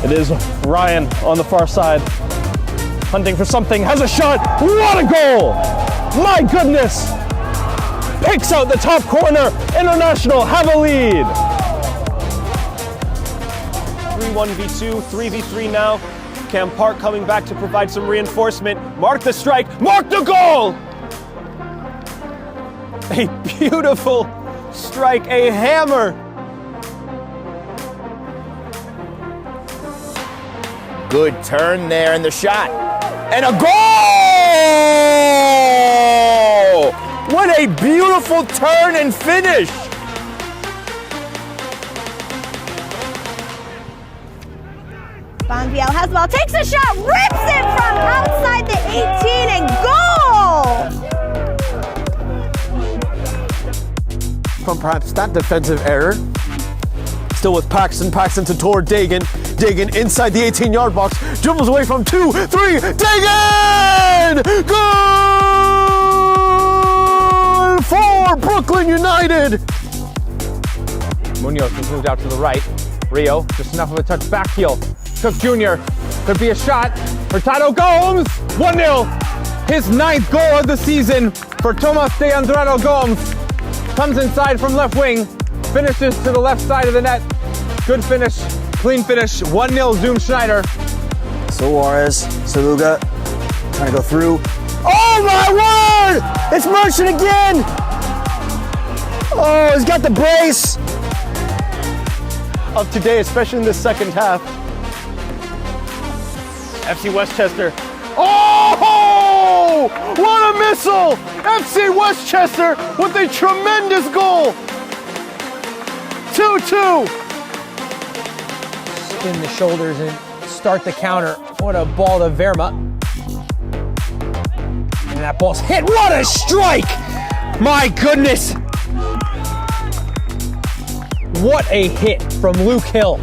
It is Ryan on the far side. Hunting for something. Has a shot. What a goal! My goodness! Picks out the top corner. International have a lead. 3-1v2, 3v3 now. Cam Park coming back to provide some reinforcement. Mark the strike. Mark the goal! A beautiful strike. A hammer. Good turn there and the shot. And a goal! What a beautiful turn and finish. Bongbiel has the ball, takes a shot, rips it from outside the 18 and goal! From perhaps that defensive error. Still with Paxton. Paxton to toward Dagan. Dagan inside the 18-yard box. Dribbles away from 2, 3. Dagan! Goal for Brooklyn United! Munoz has moved out to the right. Rio, just enough of a touch back heel. Cook Jr. Could be a shot. Hurtado Gomes! 1-0. His 9th goal of the season for Tomas de Andrade Gomes. Comes inside from left wing. Finishes to the left side of the net. Good finish. Clean finish. 1-0 Zoom Schneider. Suarez, Saluga, trying to go through. Oh my word! It's Merchant again! Oh, he's got the brace! Of today, especially in the second half. FC Westchester. Oh! What a missile! FC Westchester with a tremendous goal! 2-2. Spin the shoulders and start the counter. What a ball to Verma. And that ball's hit. What a strike! My goodness! What a hit from Luke Hill.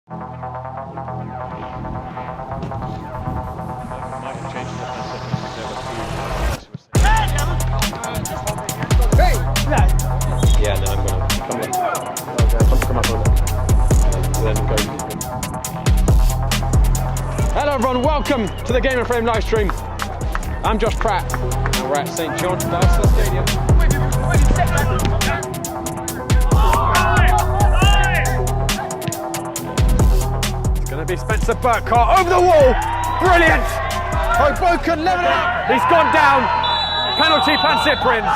Yeah, and then I'm gonna come in. Okay, come up on it. And then go. Hello everyone, welcome to the Game and Frame live stream. I'm Josh Pratt, and we're at St. John's APSL Stadium. It's gonna be Spencer Burkhart over the wall. Brilliant! Hoboken level it up. He's gone down. Penalty, Pan-Cyprians.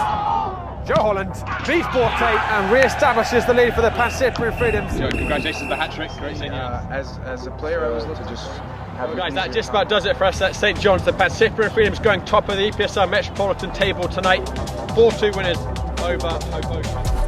Joe Holland beats Borte and re-establishes the lead for the Pan-Cyprian Freedoms. Joe, congratulations on the hat trick. Great seeing you. As a player, I was looking to just have Well guys, that just about does it for us at St. John's. The Pan-Cyprian Freedoms going top of the APSL Metropolitan table tonight. 4-2 winners over Hoboken.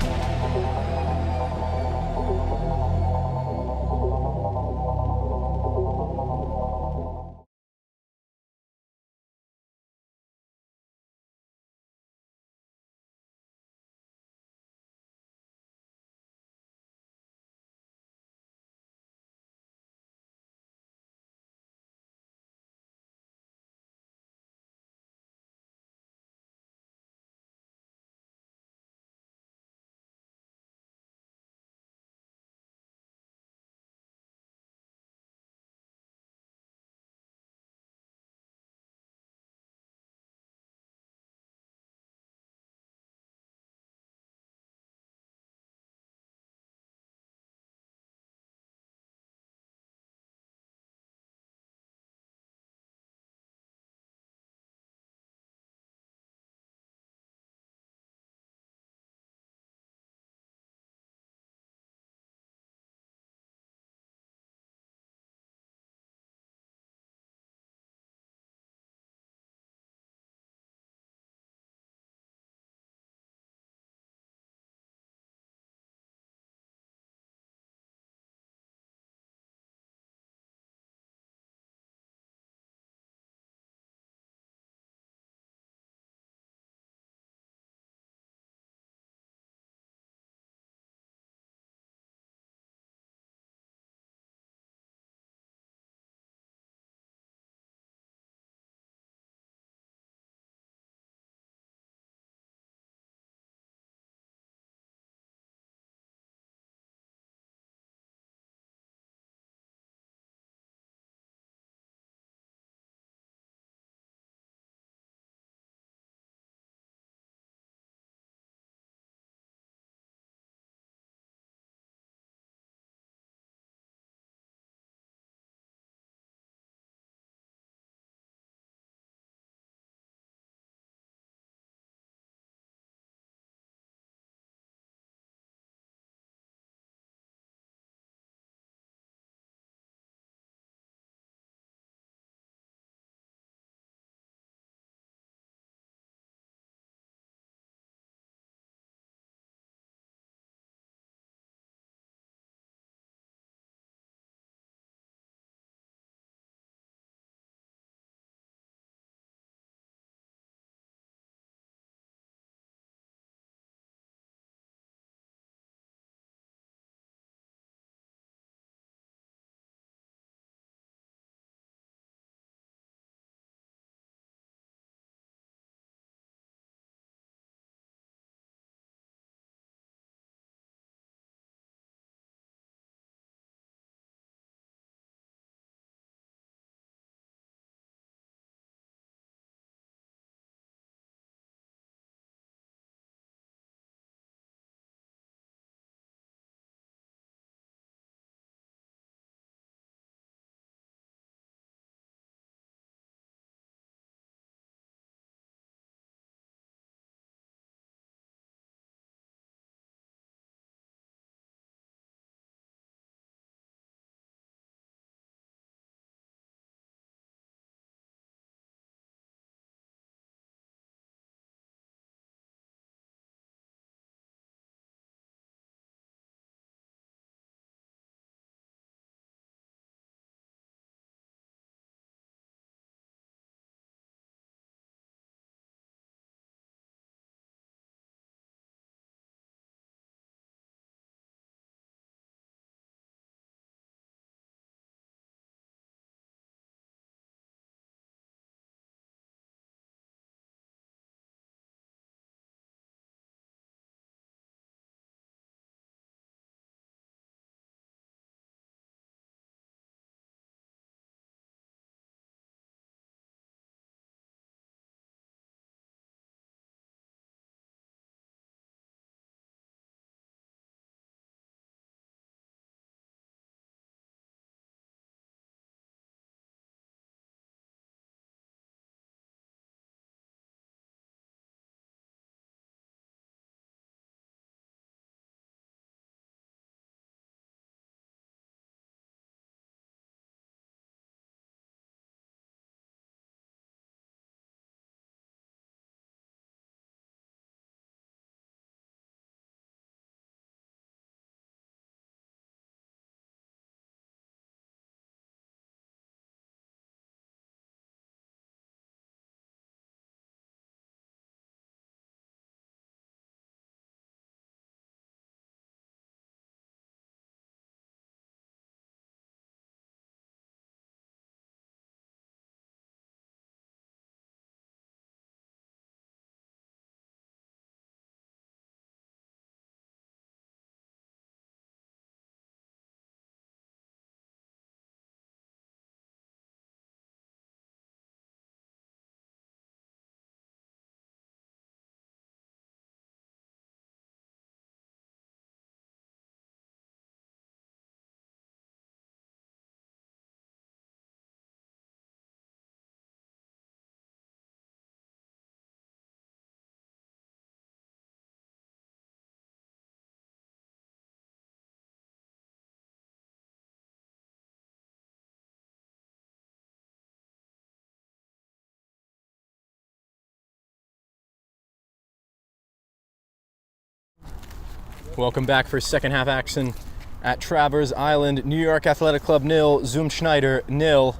Welcome back for second half action at Travers Island. New York Athletic Club 0, Zum Schneider 0.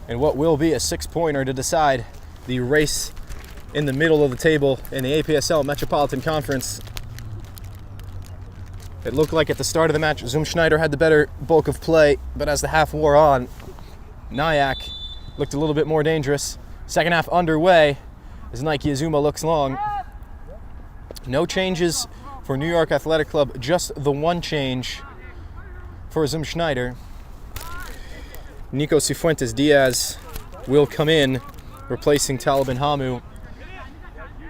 And what will be a 6-pointer to decide the race in the middle of the table in the APSL Metropolitan Conference. It looked like at the start of the match, Zum Schneider had the better bulk of play, but as the half wore on, Nyack looked a little bit more dangerous. Second half underway as Nike Azuma looks long. No changes for New York Athletic Club, just the one change for Zum Schneider. Nico Cifuentes Diaz will come in, replacing Talibin Hamu.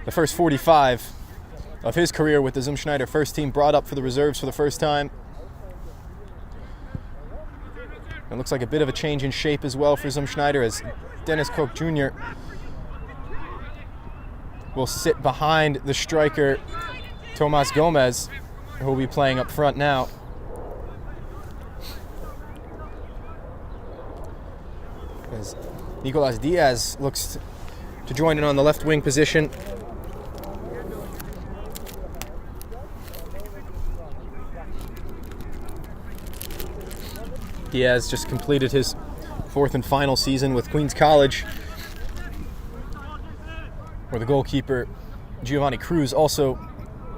The first 45 of his career with the Zum Schneider first team, brought up for the reserves for the first time. It looks like a bit of a change in shape as well for Zum Schneider, as Dennis Koch Jr. will sit behind the striker Tomas Gomez, who will be playing up front now. As Nicolas Diaz looks to join in on the left wing position. Diaz just completed his fourth and final season with Queens College, where the goalkeeper Giovanni Cruz also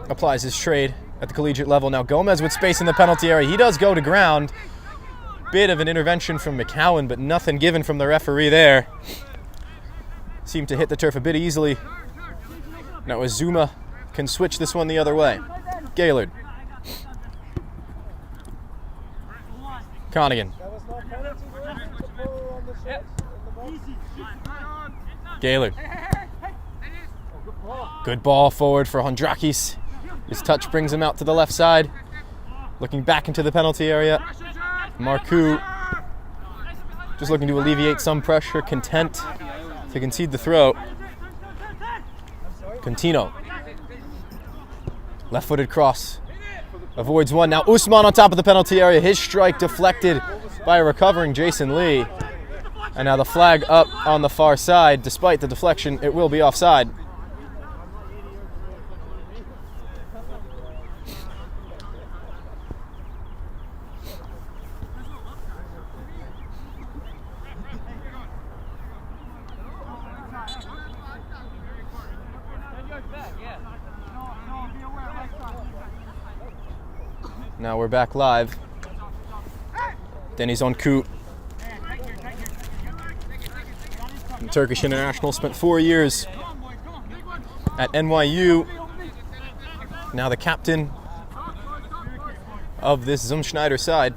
applies his trade at the collegiate level. Now Gomez with space in the penalty area. He does go to ground. Bit of an intervention from McCowan, but nothing given from the referee there. Seemed to hit the turf a bit easily. Now Azuma can switch this one the other way. Gaylord. Connigan. Gaylord. Good ball forward for Hondrakis. His touch brings him out to the left side. Looking back into the penalty area. Marcoux just looking to alleviate some pressure, content to concede the throw. Contino. Left-footed cross. Avoids one. Now Usman on top of the penalty area. His strike deflected by a recovering Jason Lee. And now the flag up on the far side. Despite the deflection, it will be offside. Now we're back live. Deniz Onku, Turkish international, spent 4 years at NYU. Now the captain of this Zum Schneider side.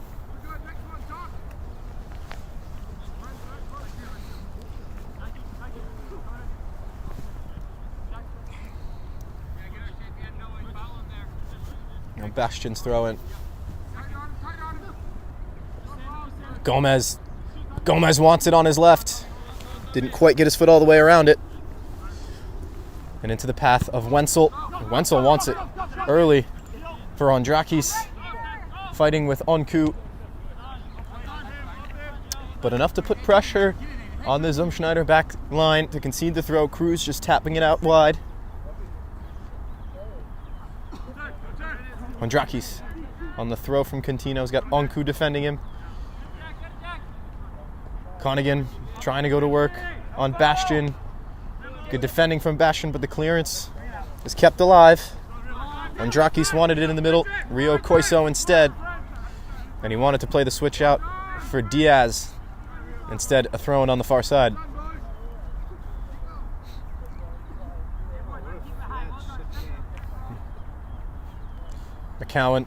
Now Bastian's throwing. Gomez wants it on his left. Didn't quite get his foot all the way around it. And into the path of Wenzel. Wenzel wants it early for Hondrakis, fighting with Onku. But enough to put pressure on the Zum Schneider back line to concede the throw. Cruz just tapping it out wide. Hondrakis on the throw from Contino's got Onku defending him. Connigan trying to go to work on Bastian. Good defending from Bastian, but the clearance is kept alive. Hondrakis wanted it in the middle. Rio Koiso instead. And he wanted to play the switch out for Diaz. Instead, a throw in on the far side. McCowan.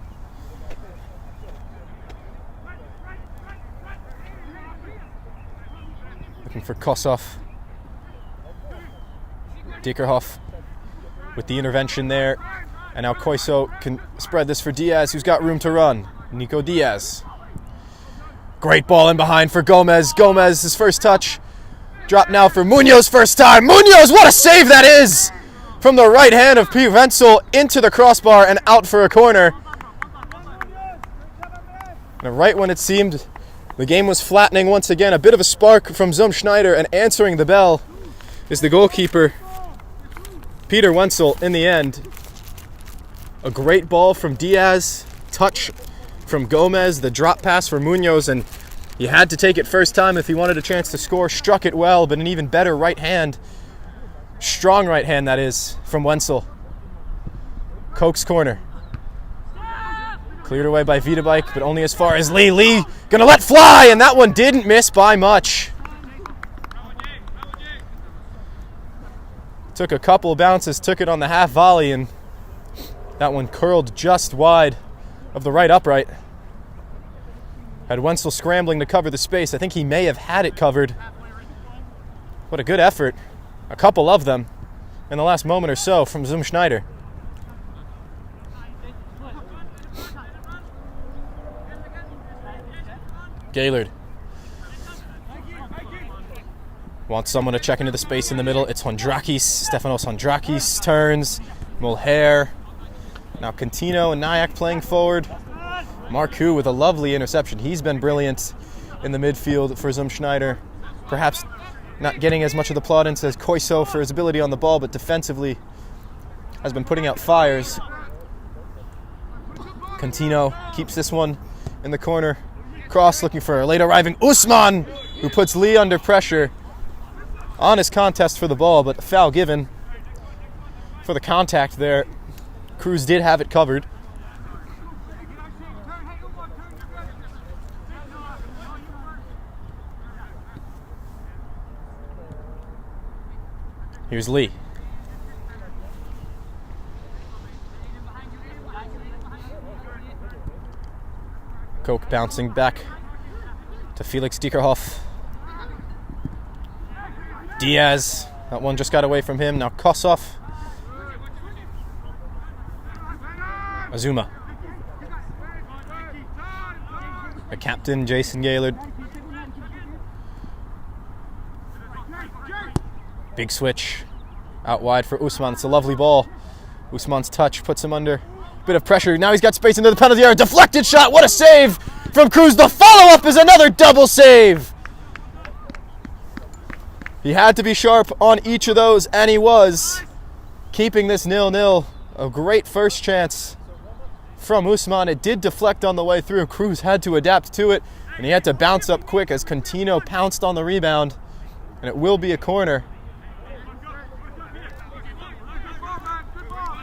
Looking for Kosov. Dickerhoff with the intervention there. And now Koiso can spread this for Diaz, who's got room to run. Nico Diaz. Great ball in behind for Gomez. Gomez, his first touch. Drop now for Munoz, first time. Munoz, what a save that is! From the right hand of Pete Wenzel into the crossbar and out for a corner. And right when it seemed the game was flattening once again, a bit of a spark from Zum Schneider, and answering the bell is the goalkeeper, Peter Wenzel, in the end. A great ball from Diaz, touch from Gomez, the drop pass for Munoz, and he had to take it first time if he wanted a chance to score. Struck it well, but an even better right hand, strong right hand that is, from Wenzel. Koch's corner. Cleared away by Vitabike, but only as far as Lee. Lee gonna let fly, and that one didn't miss by much. Took a couple of bounces, took it on the half volley, and that one curled just wide of the right upright. Had Wenzel scrambling to cover the space. I think he may have had it covered. What a good effort. A couple of them in the last moment or so from Schneider. Gaylord wants someone to check into the space in the middle. It's Hondrakis. Stefanos Hondrakis turns. Mulher. Now Contino and Nyack playing forward. Marcoux with a lovely interception. He's been brilliant in the midfield for Schneider. Perhaps not getting as much of the plaudits as Koiso for his ability on the ball, but defensively has been putting out fires. Contino keeps this one in the corner. Cross looking for a late arriving Usman, who puts Lee under pressure. Honest contest for the ball, but a foul given for the contact there. Cruz did have it covered. Here's Lee. Koch bouncing back to Felix Diekerhoff. Diaz, that one just got away from him. Now Kosov. Azuma. The captain, Jason Gaylord. Big switch out wide for Usman. It's a lovely ball. Usman's touch puts him under a bit of pressure. Now he's got space into the penalty area. Deflected shot. What a save from Cruz. The follow-up is another double save. He had to be sharp on each of those, and he was, keeping this 0-0. A great first chance from Usman. It did deflect on the way through. Cruz had to adapt to it, and he had to bounce up quick as Contino pounced on the rebound, and it will be a corner.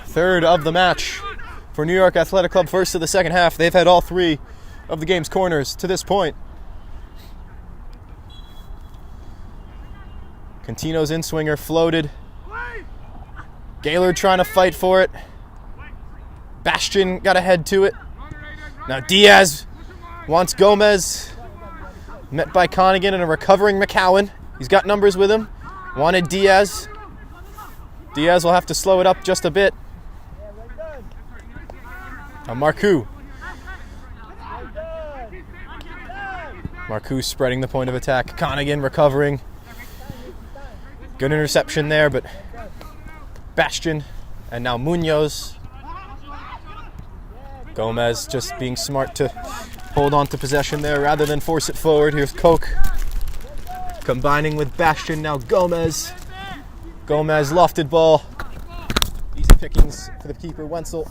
Third of the match for New York Athletic Club, first of the second half. They've had all three of the game's corners to this point. Contino's in-swinger floated. Gaylord trying to fight for it. Bastian got ahead to it. Now Diaz wants Gomez. Met by Connigan and a recovering McCowan. He's got numbers with him. Wanted Diaz. Diaz will have to slow it up just a bit. Now Marcoux. Marcoux spreading the point of attack. Connigan recovering. Good interception there, but Bastian and now Munoz. Gomez just being smart to hold on to possession there rather than force it forward. Here's Koch combining with Bastian. Now Gomez. Gomez lofted ball. Easy pickings for the keeper Wenzel.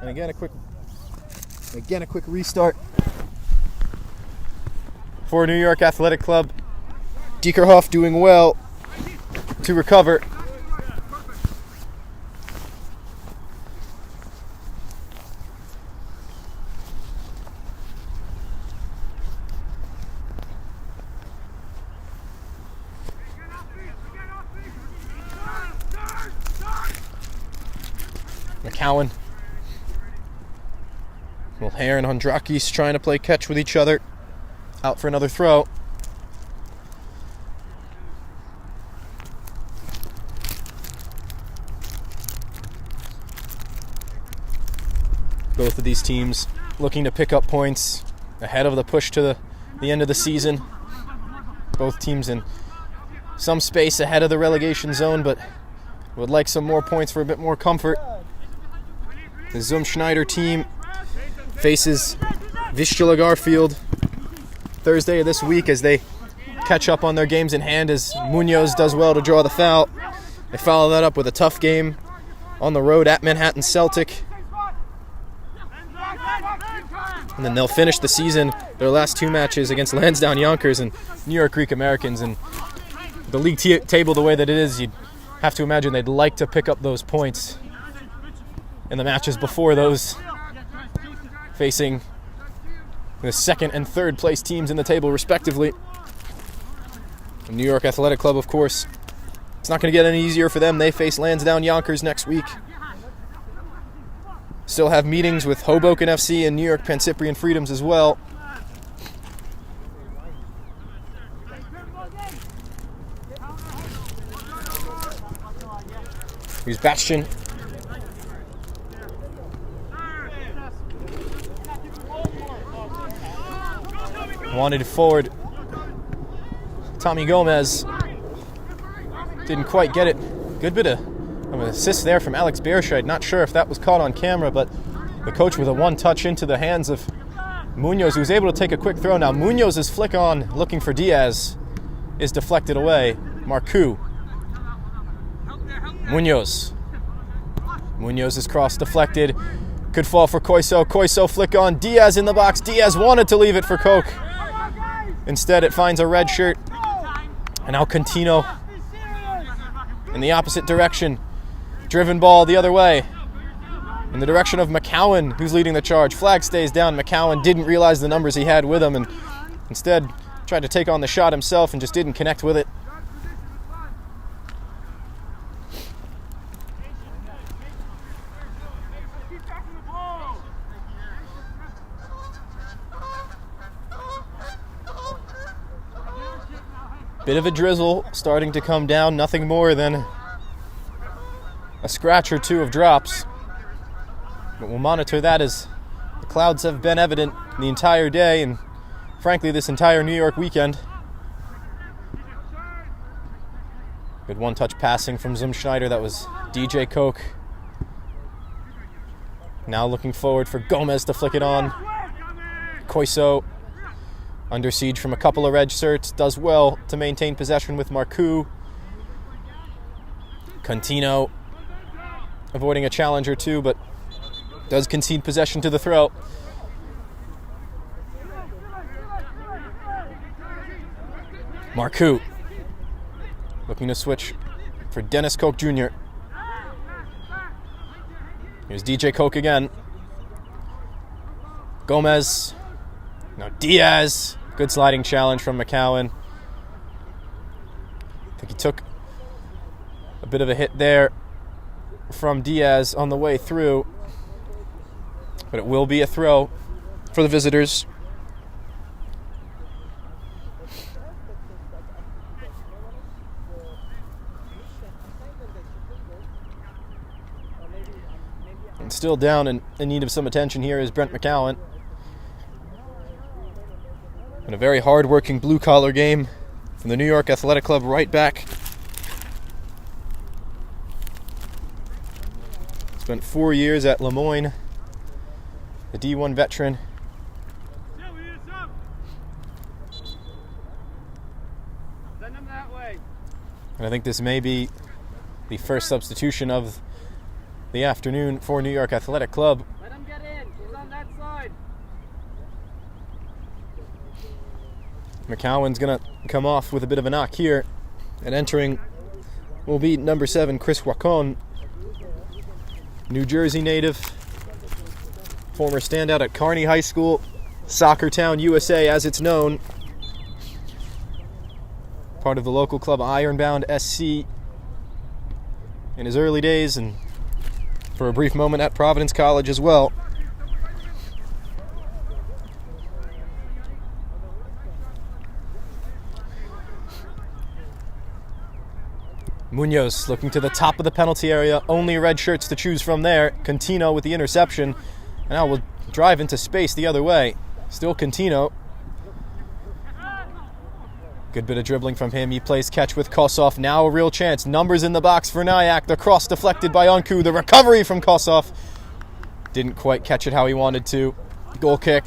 And again a quick restart for New York Athletic Club. Diekerhoff doing well to recover. McCowan. Mulher and Hondrakis trying to play catch with each other. Out for another throw. Both of these teams looking to pick up points ahead of the push to the end of the season. Both teams in some space ahead of the relegation zone, but would like some more points for a bit more comfort. The Schneider team faces Vistula Garfield Thursday of this week as they catch up on their games in hand, as Munoz does well to draw the foul. They follow that up with a tough game on the road at Manhattan Celtic. And then they'll finish the season, their last 2 matches against Lansdowne Yonkers and New York Greek Americans. And the league table the way that it is, you'd have to imagine they'd like to pick up those points in the matches before those, facing the second and third place teams in the table respectively. The New York Athletic Club, of course, it's not going to get any easier for them. They face Lansdowne Yonkers next week. Still have meetings with Hoboken FC and New York Pancyprian Freedoms as well. Here's Bastion. Wanted it forward. Tommy Gomez didn't quite get it. Good bit of an assist there from Alex Beerscheid. Not sure if that was caught on camera, but the coach with a one-touch into the hands of Munoz, who was able to take a quick throw. Now Munoz's flick on, looking for Diaz, is deflected away. Marcoux. Munoz's cross deflected. Could fall for Koiso. Koiso flick on. Diaz in the box. Diaz wanted to leave it for Koch. Instead, it finds a red shirt. And now Contino in the opposite direction. Driven ball the other way. In the direction of McCowan, who's leading the charge. Flag stays down. McCowan didn't realize the numbers he had with him and instead tried to take on the shot himself and just didn't connect with it. Bit of a drizzle starting to come down, nothing more than a scratch or two of drops. But we'll monitor that as the clouds have been evident the entire day and frankly this entire New York weekend. Good one-touch passing from Schneider. That was DJ Koch. Now looking forward for Gomez to flick it on. Koiso, under siege from a couple of red shirts, does well to maintain possession with Marcoux. Contino avoiding a challenge or two, but does concede possession to the throw. Marcoux looking to switch for Dennis Koch Jr. Here's DJ Koch again. Gomez. Now Diaz. Good sliding challenge from McCowan. I think he took a bit of a hit there from Diaz on the way through. But it will be a throw for the visitors. And still down and in need of some attention here is Brent McCowan. In a very hard-working blue-collar game from the New York Athletic Club right back. Spent 4 years at Lemoyne, the D1 veteran. And I think this may be the first substitution of the afternoon for New York Athletic Club. Let him get in. He's on that side. McCowan's going to come off with a bit of a knock here. And entering will be number 7, Chris Wacon. New Jersey native. Former standout at Kearney High School. Soccer Town, USA, as it's known. Part of the local club Ironbound SC in his early days, and for a brief moment at Providence College as well. Munoz looking to the top of the penalty area. Only red shirts to choose from there. Contino with the interception. And now we'll drive into space the other way. Still Contino. Good bit of dribbling from him. He plays catch with Kosov. Now a real chance. Numbers in the box for Nyack. The cross deflected by Onku. The recovery from Kosov. Didn't quite catch it how he wanted to. Goal kick.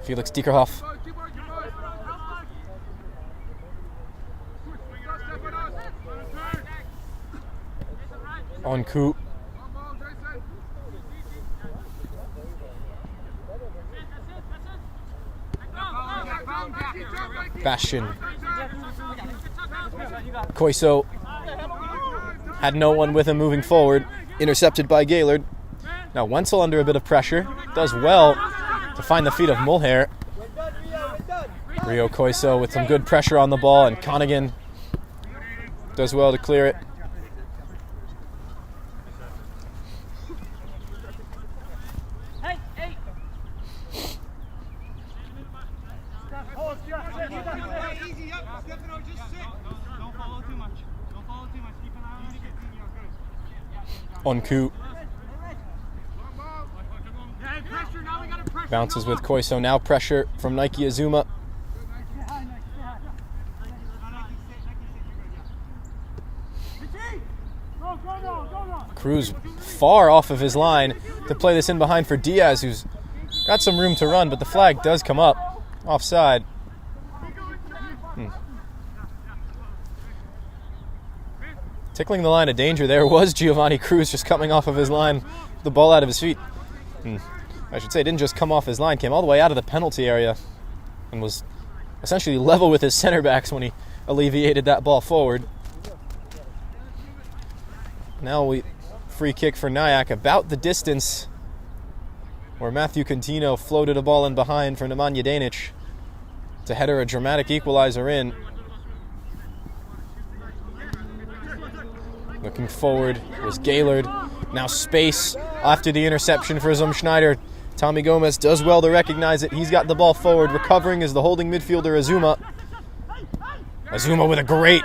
Felix Diekerhoff. Onku. Bastion. Koiso had no one with him moving forward. Intercepted by Gaylord. Now Wenzel under a bit of pressure. Does well to find the feet of Mulher. Rio Koiso with some good pressure on the ball, and Connigan does well to clear it. Onku bounces with Koiso. Now pressure from Nike Azuma. Cruz far off of his line to play this in behind for Diaz, who's got some room to run, but the flag does come up. Offside. Tickling the line of danger there was Giovanni Cruz, just coming off of his line, the ball out of his feet. I should say it didn't just come off his line, came all the way out of the penalty area and was essentially level with his center backs when he alleviated that ball forward. Now free kick for Nyack, about the distance where Matthew Contino floated a ball in behind for Nemanja Danic to header a dramatic equalizer in. Looking forward was Gaylord. Now space after the interception for Schneider. Tommy Gomez does well to recognize it. He's got the ball forward. Recovering is the holding midfielder Azuma. Azuma with a great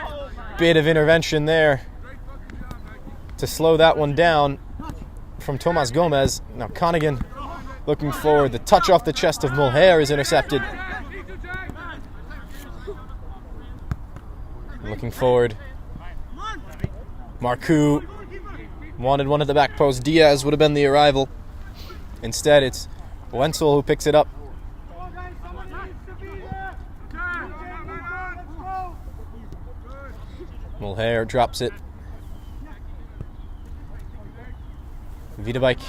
bit of intervention there to slow that one down from Tomas Gomez. Now Connigan looking forward. The touch off the chest of Mulher is intercepted. Looking forward. Marcoux wanted one at the back post. Diaz would have been the arrival. Instead, it's Wenzel who picks it up. Mulher drops it. Vidabike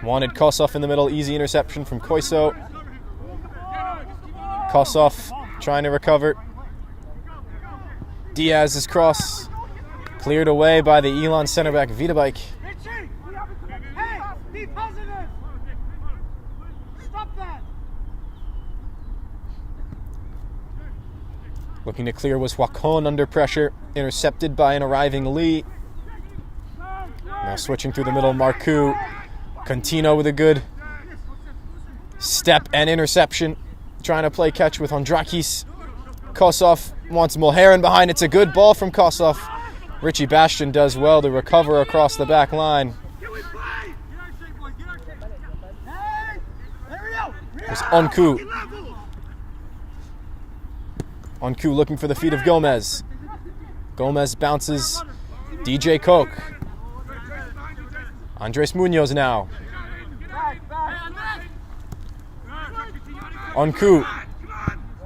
wanted Kosov in the middle. Easy interception from Koiso. Kosov trying to recover. Diaz's cross cleared away by the Elon center back Vidabike. Be positive. Stop that. Looking to clear was Wakon under pressure, intercepted by an arriving Lee. Now switching through the middle, Marcoux. Contino with a good step and interception, trying to play catch with Andrakis. Kosov wants Mulher in behind. It's a good ball from Kosov. Richie Bastion does well to recover across the back line. There's Onku. Onku looking for the feet of Gomez. Gomez bounces. DJ Koch. Andres Munoz now. Onku.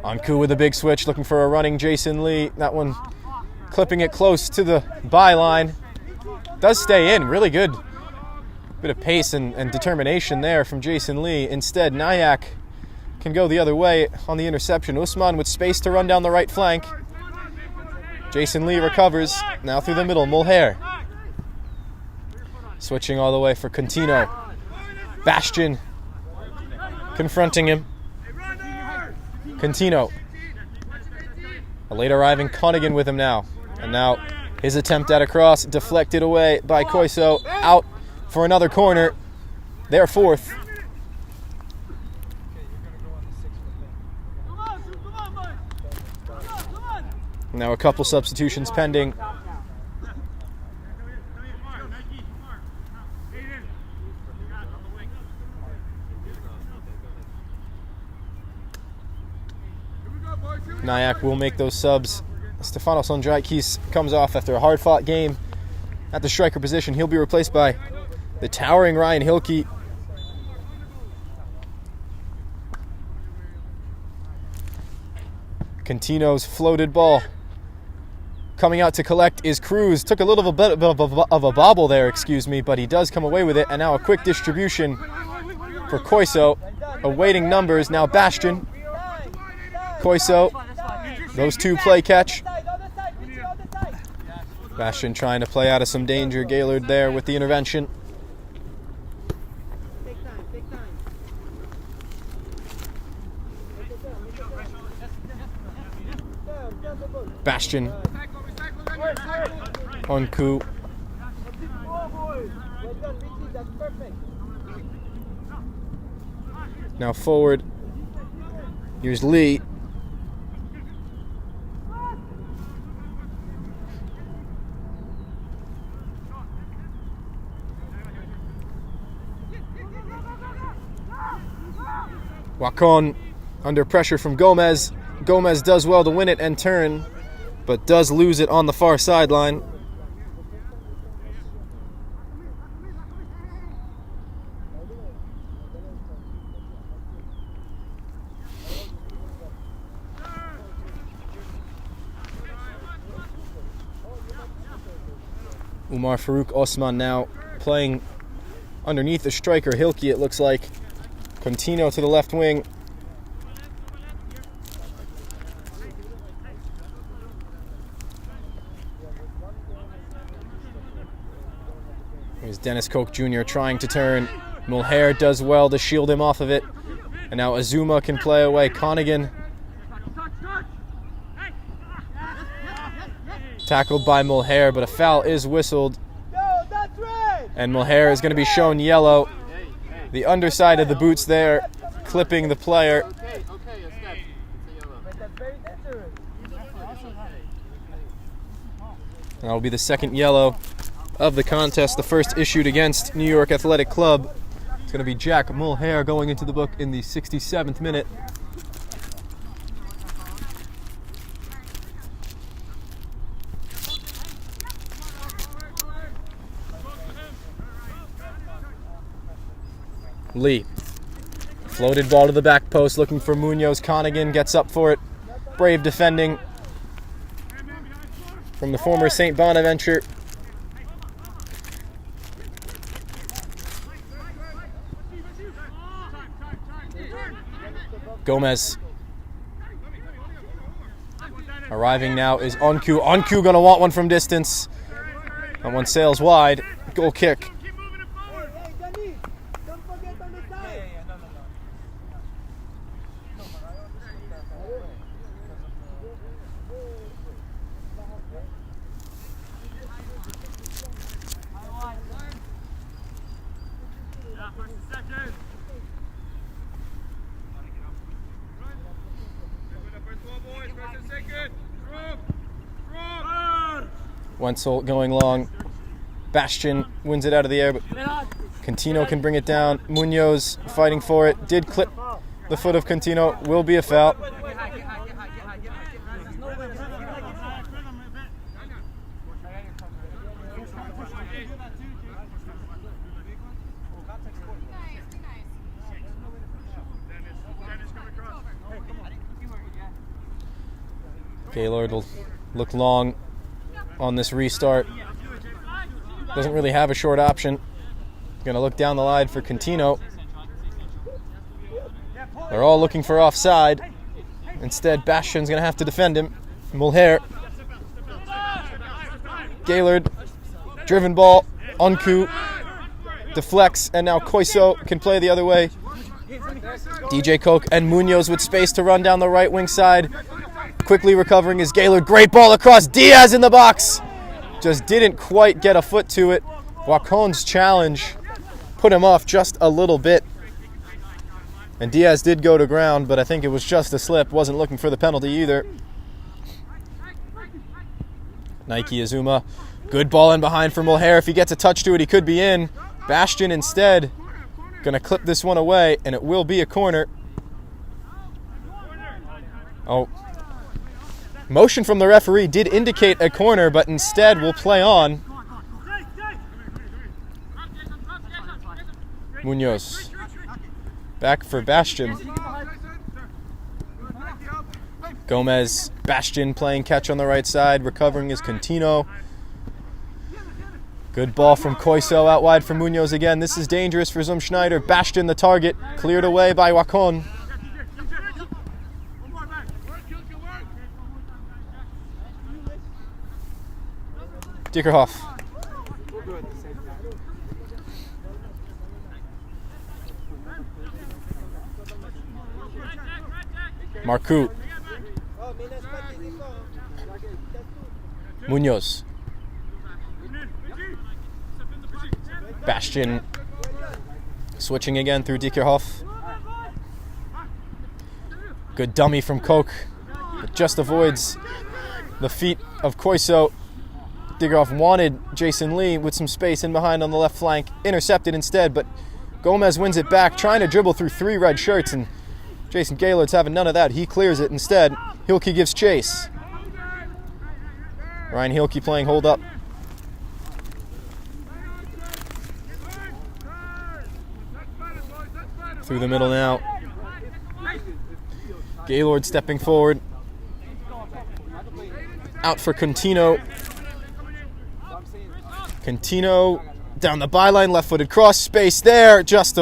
Onku with a big switch, looking for a running Jason Lee. That one clipping it close to the byline. Does stay in, really good. Bit of pace and determination there from Jason Lee. Instead, Nyack can go the other way on the interception. Usman with space to run down the right flank. Jason Lee recovers, now through the middle, Mulher. Switching all the way for Contino. Bastion confronting him. Contino. A late arriving Connigan with him now. And now his attempt at a cross deflected away by Koiso. Out for another corner. They're fourth. Now a couple substitutions pending. Nyack will make those subs. Stefanos Andrakis comes off after a hard-fought game at the striker position. He'll be replaced by the towering Ryan Hilke. Contino's floated ball. Coming out to collect is Cruz. Took a little bit of a bobble there, excuse me, but he does come away with it. And now a quick distribution for Koiso. Awaiting numbers. Now Bastian. Koiso. Those two play catch. Bastian trying to play out of some danger. Gaylord there with the intervention. Bastian. Onku. Now forward. Here's Lee. Wakon under pressure from Gomez. Gomez does well to win it and turn, but does lose it on the far sideline. Umar Farouk Osman now playing underneath the striker, Hilke, it looks like. Contino to the left wing. Here's Dennis Koch Jr. trying to turn. Mulher does well to shield him off of it. And now Azuma can play away. Connigan. Tackled by Mulher, but a foul is whistled. And Mulher is going to be shown yellow. The underside of the boots there, clipping the player. That will be the second yellow of the contest, the first issued against New York Athletic Club. It's going to be Jack Mulher going into the book in the 67th minute. Lee. Floated ball to the back post, looking for Munoz. Connigan gets up for it. Brave defending from the former St. Bonaventure. Gomez. Arriving now is Onku. Onku gonna want one from distance. That one sails wide. Goal kick. Wenzel going long. Bastian wins it out of the air, but Contino can bring it down. Munoz fighting for it. Did clip the foot of Contino. Will be a foul. Gaylord will look long on this restart. Doesn't really have a short option. Gonna look down the line for Contino. They're all looking for offside. Instead, Bastian's gonna have to defend him. Mulher. Gaylord. Driven ball. Onku. Deflects, and now Koiso can play the other way. DJ Koch and Munoz with space to run down the right wing side. Quickly recovering is Gaylord. Great ball across. Diaz in the box. Just didn't quite get a foot to it. Wacon's challenge put him off just a little bit. And Diaz did go to ground, but I think it was just a slip. Wasn't looking for the penalty either. Nike Azuma. Good ball in behind for Mulher. If he gets a touch to it, he could be in. Bastian instead going to clip this one away, and it will be a corner. Oh. Motion from the referee did indicate a corner, but instead will play on. Munoz. Back for Bastian. Gomez, Bastian playing catch on the right side. Recovering is Contino. Good ball from Koiso out wide for Munoz again. This is dangerous for Schneider. Bastian the target. Cleared away by Wakon. Dickerhoff. Marcoux. Munoz. Bastian switching again through Dickerhoff. Good dummy from Koch. It just avoids the feet of Koiso. Dickerhoff wanted Jason Lee with some space in behind on the left flank. Intercepted instead, but Gomez wins it back, trying to dribble through 3 red shirts, and Jason Gaylord's having none of that. He clears it instead. Hilke gives chase. Ryan Hilke playing hold up. Through the middle now. Gaylord stepping forward. Out for Contino. Contino down the byline, left-footed cross, space there, just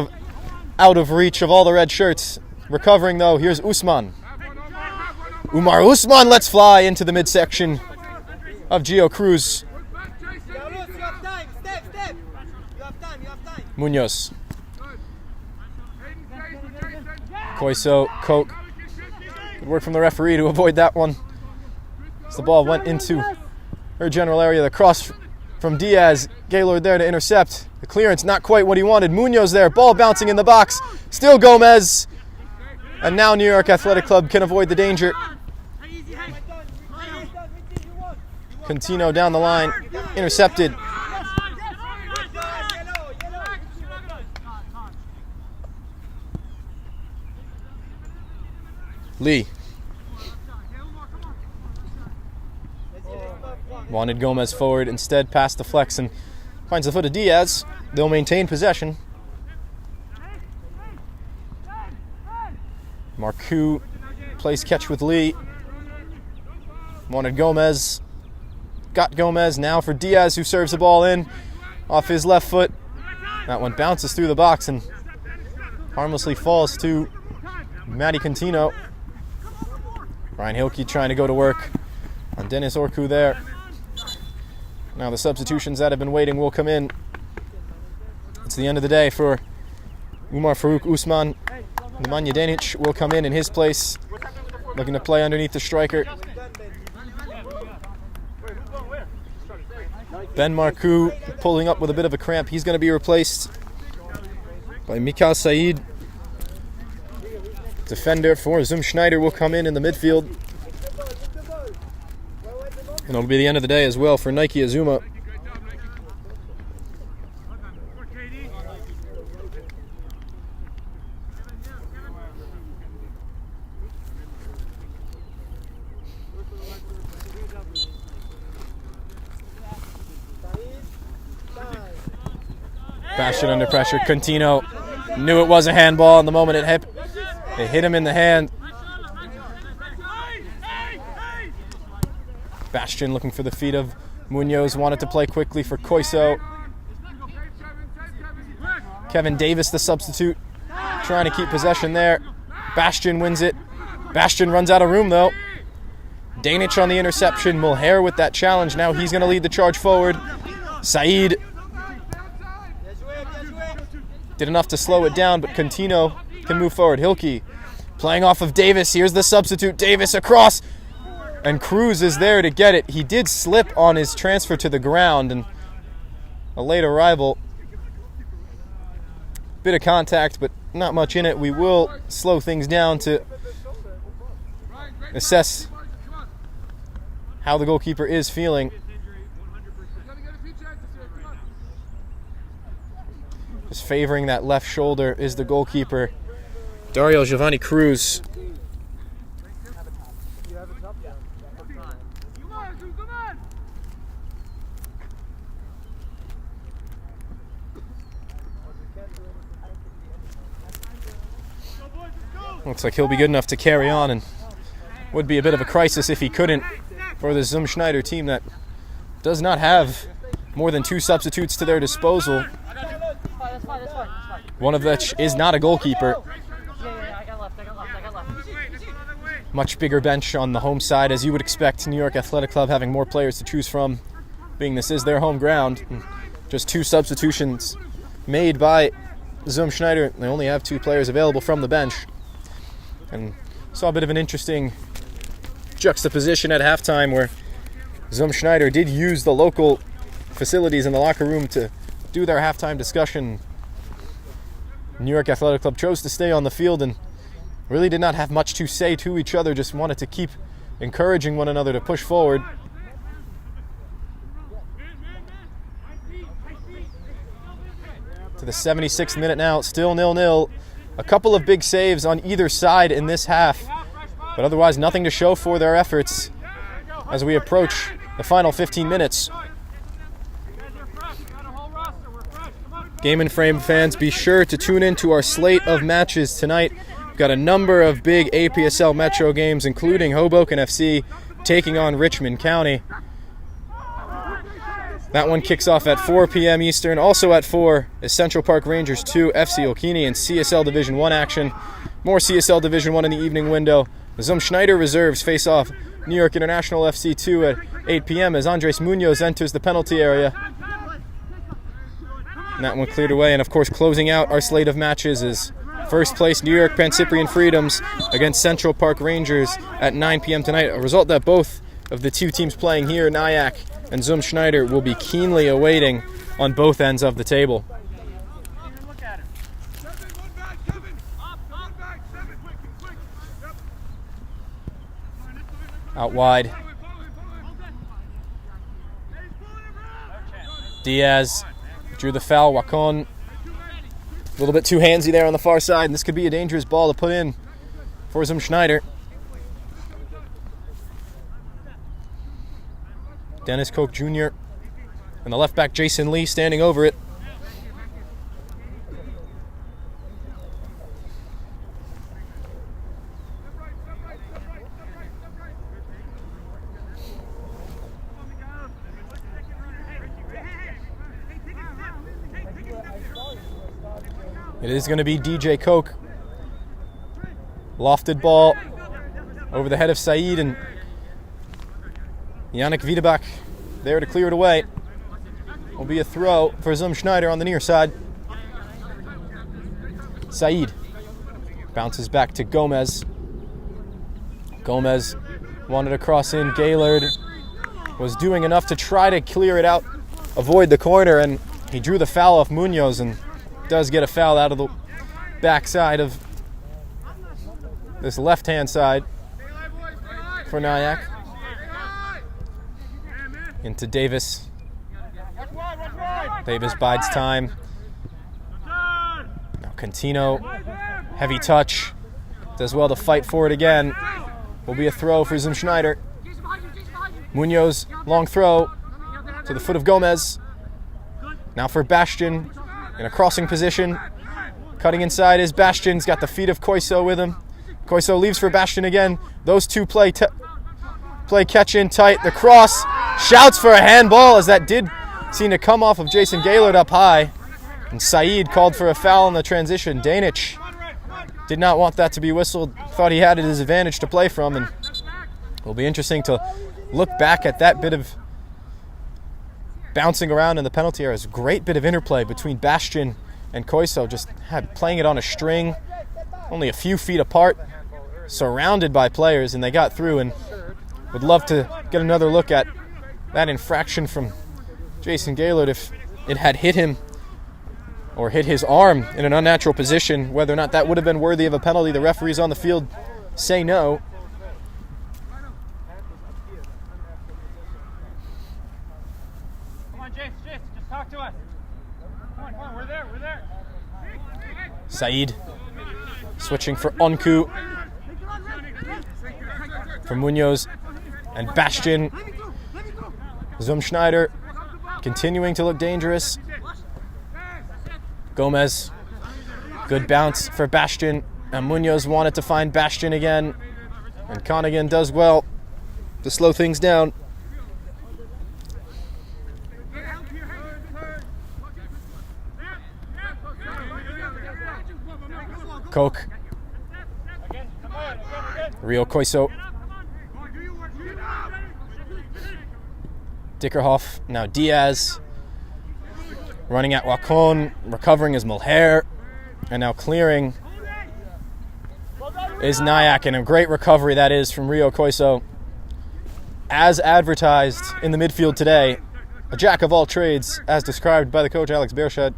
out of reach of all the red shirts. Recovering though, here's Usman. Umar Usman lets fly into the midsection of Gio Cruz. Munoz. Koiso, Koch. Good work from the referee to avoid that one. As the ball went into her general area, the cross from Diaz. Gaylord there to intercept. The clearance not quite what he wanted. Munoz there, ball bouncing in the box. Still Gomez. And now New York Athletic Club can avoid the danger. Contino down the line, intercepted. Lee. Wanted Gomez forward, instead passed the flex and finds the foot of Diaz. They'll maintain possession. Marcoux plays catch with Lee. Wanted Gomez. Got Gomez now for Diaz, who serves the ball in off his left foot. That one bounces through the box and harmlessly falls to Matty Contino. Ryan Hilke trying to go to work on Dennis Orku there. Now the substitutions that have been waiting will come in. It's the end of the day for Umar Farouk Usman. Nemanja Denic will come in his place, looking to play underneath the striker. Ben Marcoux pulling up with a bit of a cramp. He's going to be replaced by Mikal Said. Defender for Schneider will come in the midfield. And it'll be the end of the day as well for Nike Azuma. Bastian under pressure. Contino knew it was a handball, and the moment it hit him in the hand. Bastian looking for the feet of Munoz, wanted to play quickly for Koiso. Kevin Davis, the substitute, trying to keep possession there. Bastian wins it. Bastian runs out of room though. Danic on the interception. Mulher with that challenge. Now he's going to lead the charge forward. Said did enough to slow it down, but Contino can move forward. Hilke playing off of Davis. Here's the substitute. Davis across. And Cruz is there to get it. He did slip on his transfer to the ground, and a late arrival. Bit of contact, but not much in it. We will slow things down to assess how the goalkeeper is feeling. Just favoring that left shoulder is the goalkeeper, Dario Giovanni Cruz. Looks like he'll be good enough to carry on and would be a bit of a crisis if he couldn't for the Zum Schneider team that does not have more than 2 substitutes to their disposal, one of which is not a goalkeeper. Much bigger bench on the home side, as you would expect. New York Athletic Club having more players to choose from, being this is their home ground. Just 2 substitutions made by Zum Schneider. They only have 2 players available from the bench. And saw a bit of an interesting juxtaposition at halftime where Zum Schneider did use the local facilities in the locker room to do their halftime discussion. New York Athletic Club chose to stay on the field and really did not have much to say to each other, just wanted to keep encouraging one another to push forward. To the 76th minute now, still 0-0. A couple of big saves on either side in this half, but otherwise nothing to show for their efforts as we approach the final 15 minutes. Game and Frame fans, be sure to tune in to our slate of matches tonight. We've got a number of big APSL Metro games, including Hoboken FC taking on Richmond County. That one kicks off at 4 p.m. Eastern. Also at 4 is Central Park Rangers 2, FC Okini, and CSL Division 1 action. More CSL Division 1 in the evening window. The Zum Schneider reserves face off New York International FC 2 at 8 p.m. as Andres Munoz enters the penalty area. And that one cleared away. And of course, closing out our slate of matches is first place New York Pan-Cyprian Freedoms against Central Park Rangers at 9 p.m. tonight. A result that both of the 2 teams playing here, Nyack and Zum Schneider, will be keenly awaiting on both ends of the table. Out wide. Diaz drew the foul. Wacon a little bit too handsy there on the far side, and this could be a dangerous ball to put in for Zum Schneider. Dennis Koch Jr. and the left back Jason Lee standing over it. It is going to be DJ Koch. Lofted ball over the head of Said, and Yannick Wiedebach there to clear it away. Will be a throw for Zum Schneider on the near side. Said bounces back to Gomez. Gomez wanted to cross in. Gaylord was doing enough to try to clear it out, avoid the corner, and he drew the foul off Munoz and does get a foul out of the backside of this left-hand side for Nyack. Into Davis. Davis bides time. Now Contino, heavy touch. Does well to fight for it again. Will be a throw for Zum Schneider. Munoz, long throw to the foot of Gomez. Now for Bastian in a crossing position. Cutting inside is Bastian. He's got the feet of Koiso with him. Koiso leaves for Bastian again. Those two play catch in tight. The cross, shouts for a handball, as that did seem to come off of Jason Gaylord up high. And Said called for a foul in the transition. Danich did not want that to be whistled. Thought he had it his advantage to play from. And it'll be interesting to look back at that bit of bouncing around in the penalty area. It's a great bit of interplay between Bastian and Koiso, just playing it on a string, only a few feet apart, surrounded by players, and they got through. And would love to get another look at that infraction from Jason Gaylord if it had hit him or hit his arm in an unnatural position. Whether or not that would have been worthy of a penalty, the referees on the field say no. Come on, Jace, just talk to us. Come on, we're there. Said switching for Onku. For Munoz and Bastian. Zum Schneider continuing to look dangerous. Gomez, good bounce for Bastian. And Munoz wanted to find Bastian again. And Connigan does well to slow things down. Koch. Rio Koiso. Dickerhoff. Now Diaz. Running at Wacon. Recovering is Mulher. And now clearing is Nyack. And a great recovery that is from Rio Koiso. As advertised in the midfield today, a jack of all trades, as described by the coach Alex Bershed.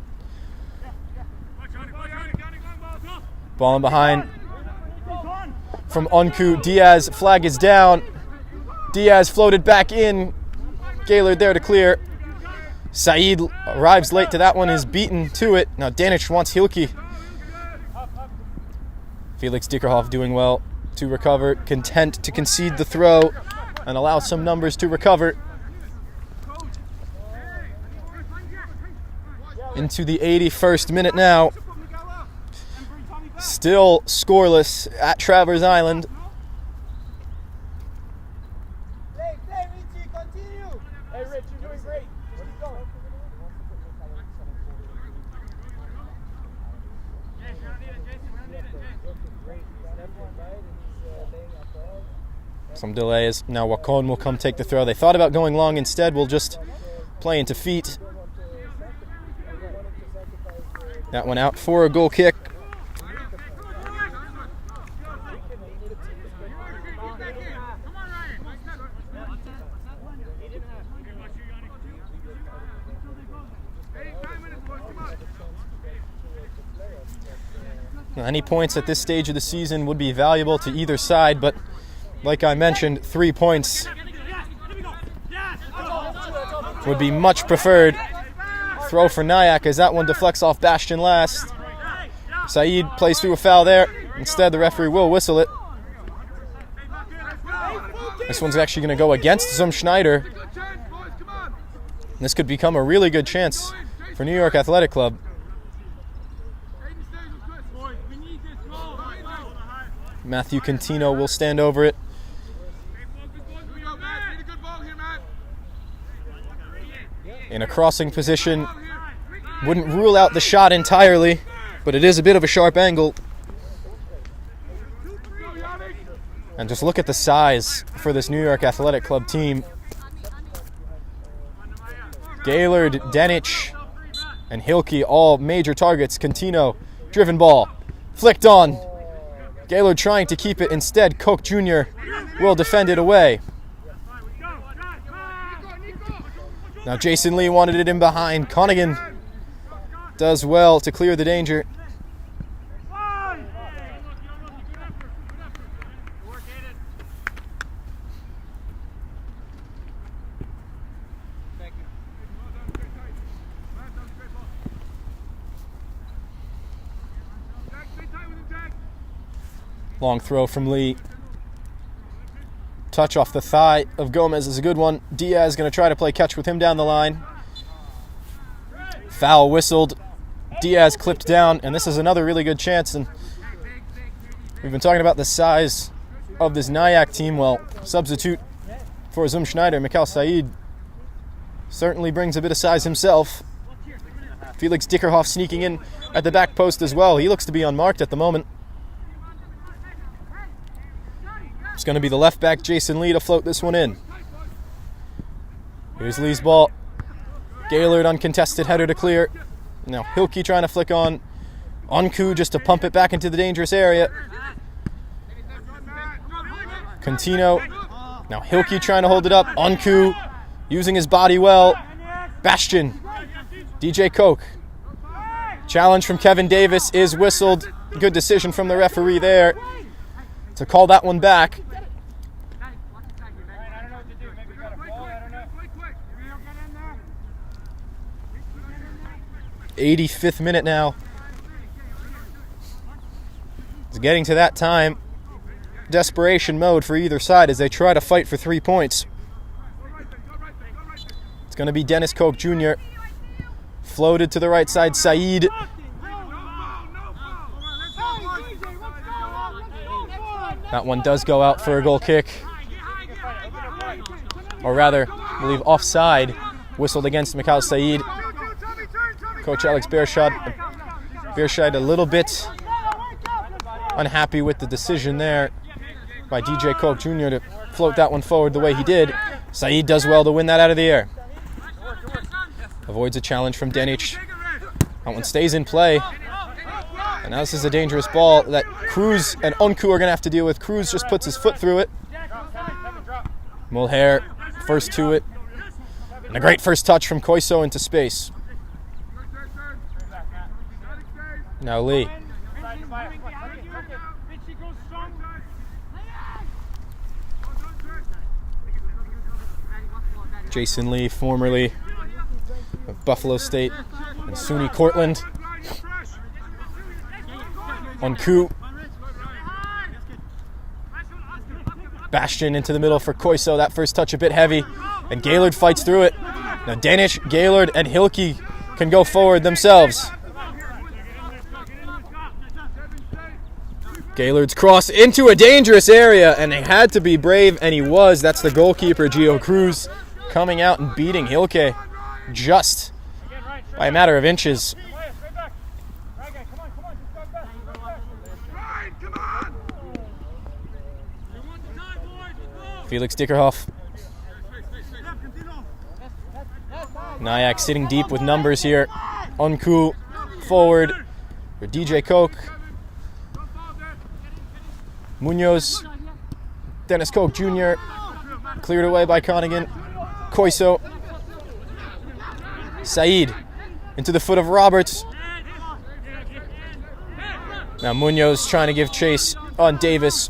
Ball in behind from Onku. Diaz, flag is down. Diaz floated back in. Gaylord there to clear. Saeed arrives late to that one, is beaten to it. Now Danic wants Hilke. Felix Dickerhoff doing well to recover. Content to concede the throw and allow some numbers to recover. Into the 81st minute now. Still scoreless at Travers Island. Play, Richie, continue. Hey, Rich, you're doing great. Let's go. Some delays. Now Wacon will come take the throw. They thought about going long instead. We'll just play into feet. That one out for a goal kick. Any points at this stage of the season would be valuable to either side, but like I mentioned, 3 points would be much preferred. Throw for Nyack as that one deflects off Bastion last. Saeed plays through a foul there. Instead, the referee will whistle it. This one's actually going to go against Schneider. This could become a really good chance for New York Athletic Club. Matthew Contino will stand over it. In a crossing position. Wouldn't rule out the shot entirely, but it is a bit of a sharp angle. And just look at the size for this New York Athletic Club team. Gaylord, Danic, and Hilke, all major targets. Contino, driven ball, flicked on. Gaylord trying to keep it. Instead, Koch Jr. will defend it away. Now Jason Lee wanted it in behind. Connigan does well to clear the danger. Long throw from Lee. Touch off the thigh of Gomez is a good one. Diaz going to try to play catch with him down the line. Foul whistled. Diaz clipped down, and this is another really good chance. And we've been talking about the size of this Nyack team. Well, substitute for Schneider, Mikhail Saeed, certainly brings a bit of size himself. Felix Dickerhoff sneaking in at the back post as well. He looks to be unmarked at the moment. It's going to be the left back, Jason Lee, to float this one in. Here's Lee's ball. Gaylord, uncontested header to clear. Now Hilke trying to flick on. Onku just to pump it back into the dangerous area. Contino. Now Hilke trying to hold it up. Onku using his body well. Bastion. DJ Koch. Challenge from Kevin Davis is whistled. Good decision from the referee there to call that one back. 85th minute now. It's getting to that time. Desperation mode for either side as they try to fight for 3 points. It's going to be Dennis Koch Jr. Floated to the right side, That one does go out for a goal kick. Or rather, I believe offside, whistled against Mikhail Said. Coach Alex Beerscheid a little bit unhappy with the decision there by DJ Koch Jr. to float that one forward the way he did. Said does well to win that out of the air. Avoids a challenge from Denic. That one stays in play. And now this is a dangerous ball that Cruz and Onku are going to have to deal with. Cruz just puts his foot through it. Mulher first to it. And a great first touch from Koiso into space. Now Lee. Jason Lee, formerly of Buffalo State and SUNY Cortland. Onku. Bastion into the middle for Koiso. That first touch a bit heavy. And Gaylord fights through it. Now Danish, Gaylord, and Hilke can go forward themselves. Gaylord's cross into a dangerous area, and they had to be brave, and he was. That's the goalkeeper, Gio Cruz, coming out and beating Hilke just by a matter of inches. Felix Dickerhoff. Nyack sitting deep with numbers here. Onku forward for DJ Koch. Munoz. Dennis Koch Jr. cleared away by Connigan. Koiso. Said into the foot of Roberts. Now Munoz trying to give chase on Davis.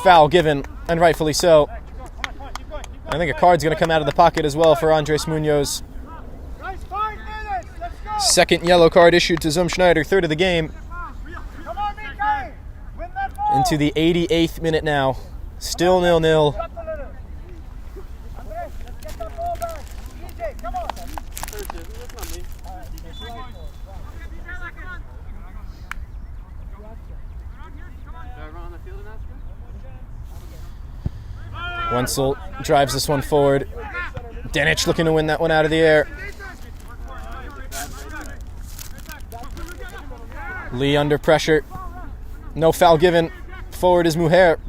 Foul given, and rightfully so. I think a card's going to come out of the pocket as well for Andres Munoz. Second yellow card issued to Zum Schneider, third of the game. Into the 88th minute now. Still 0-0. Wenzel drives this one forward. Denic looking to win that one out of the air. Lee under pressure. No foul given. Forward is Muher.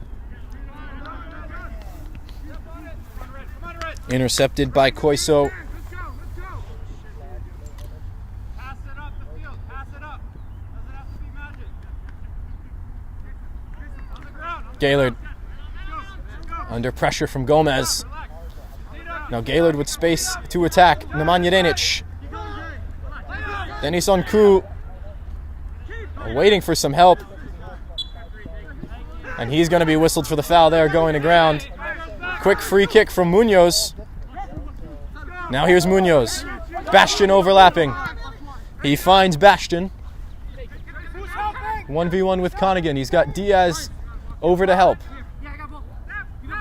Intercepted by Koiso. Gaylord. Under pressure from Gomez. Now Gaylord with space to attack. Nemanja Denic. Denis Onku waiting for some help. And he's going to be whistled for the foul there, going to ground. Quick free kick from Munoz. Now here's Munoz. Bastion overlapping. He finds Bastion. 1v1 with Connigan. He's got Diaz over to help.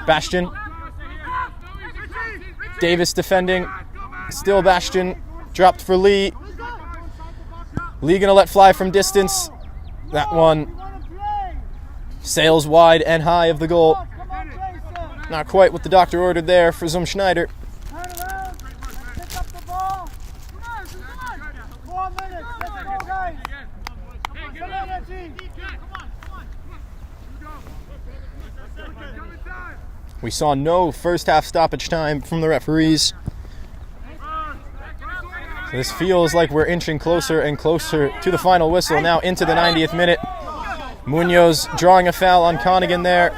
Bastion. Davis defending. Still Bastion. Dropped for Lee. Lee gonna let fly from distance. That one sails wide and high of the goal. Not quite what the doctor ordered there for Zum Schneider. We saw no first half stoppage time from the referees. So this feels like we're inching closer and closer to the final whistle, now into the 90th minute. Munoz drawing a foul on Connigan there.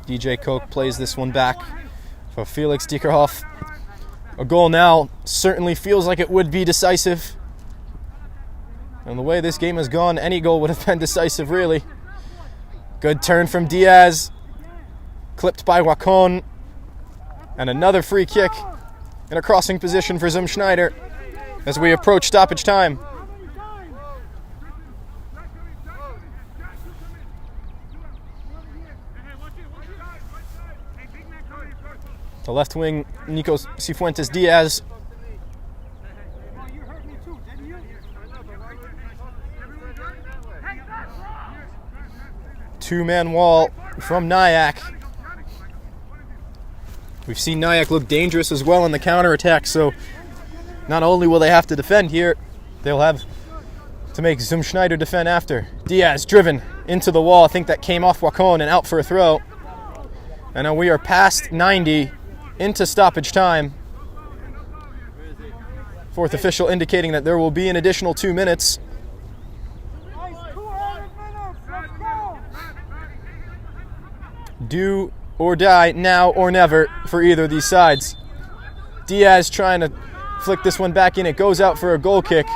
DJ Koch plays this one back for Felix Dickerhoff. A goal now certainly feels like it would be decisive. And the way this game has gone, any goal would have been decisive, really. Good turn from Diaz. Clipped by Wacon. And another free kick in a crossing position for Zum Schneider as we approach stoppage time. The left wing, Nico Cifuentes Diaz. Two-man wall from Nyack. We've seen Nyack look dangerous as well on the counterattack, so not only will they have to defend here, they'll have to make Schneider defend after. Diaz driven into the wall. I think that came off Wacon and out for a throw. And now we are past 90 into stoppage time. Fourth official indicating that there will be an additional 2 minutes. Do or die, now or never, for either of these sides. Diaz trying to flick this one back in. It goes out for a goal kick.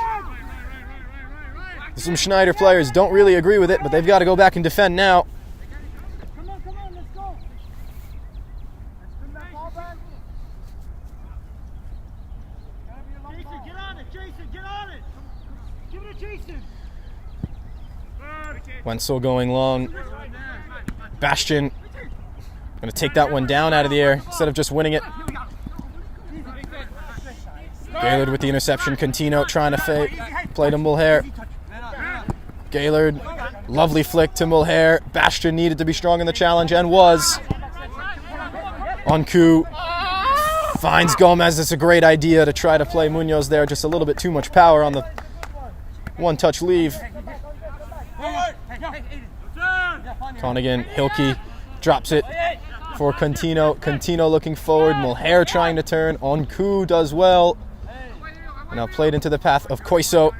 Some Schneider players don't really agree with it, but they've got to go back and defend now. Come on, let's go. Let's bring that ball back. Jason, get on it. Jason, get on it. Give it to Jason. Wenzel going long. Bastian going to take that one down out of the air instead of just winning it. Gaylord with the interception. Contino trying to play to Mulher. Gaylord, lovely flick to Mulher. Bastian needed to be strong in the challenge and was. Onku finds Gomez. It's a great idea to try to play Munoz there. Just a little bit too much power on the one-touch leave. Connigan, Hilke drops it for Contino. Contino looking forward. Mulher trying to turn. Onku does well. Now played into the path of Koiso.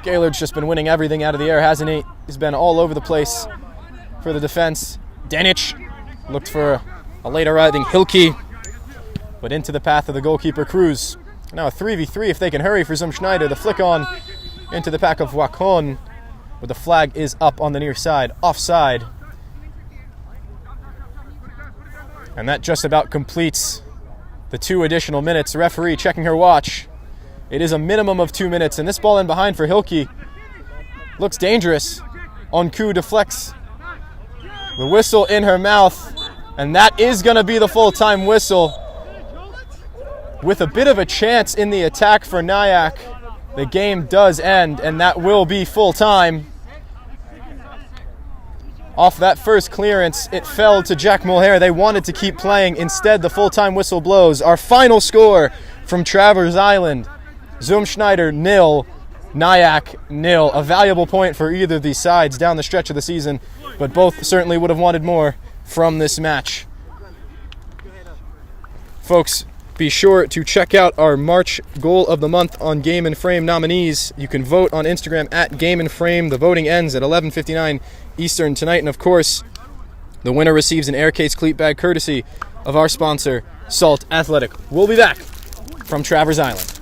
Gaylord's just been winning everything out of the air, hasn't he? He's been all over the place for the defense. Danic looked for a late arriving Hilke, but into the path of the goalkeeper Cruz. Now a 3v3 if they can hurry for Schneider. The flick on into the pack of Wacon, but the flag is up on the near side, offside. And that just about completes the 2 additional minutes. The referee checking her watch. It is a minimum of 2 minutes, and this ball in behind for Hilke looks dangerous. Onku deflects the whistle in her mouth, and that is going to be the full-time whistle. With a bit of a chance in the attack for Nyack, the game does end, and that will be full-time. Off that first clearance, it fell to Jack Mulher. They wanted to keep playing. Instead, the full-time whistle blows. Our final score from Travers Island: Schneider 0, Nyack 0. A valuable point for either of these sides down the stretch of the season, but both certainly would have wanted more from this match. Folks, be sure to check out our March Goal of the Month on Game and Frame nominees. You can vote on Instagram at Game and Frame. The voting ends at 11:59 Eastern tonight, and of course, the winner receives an Aircase cleat bag courtesy of our sponsor, Salt Athletic. We'll be back from Travers Island.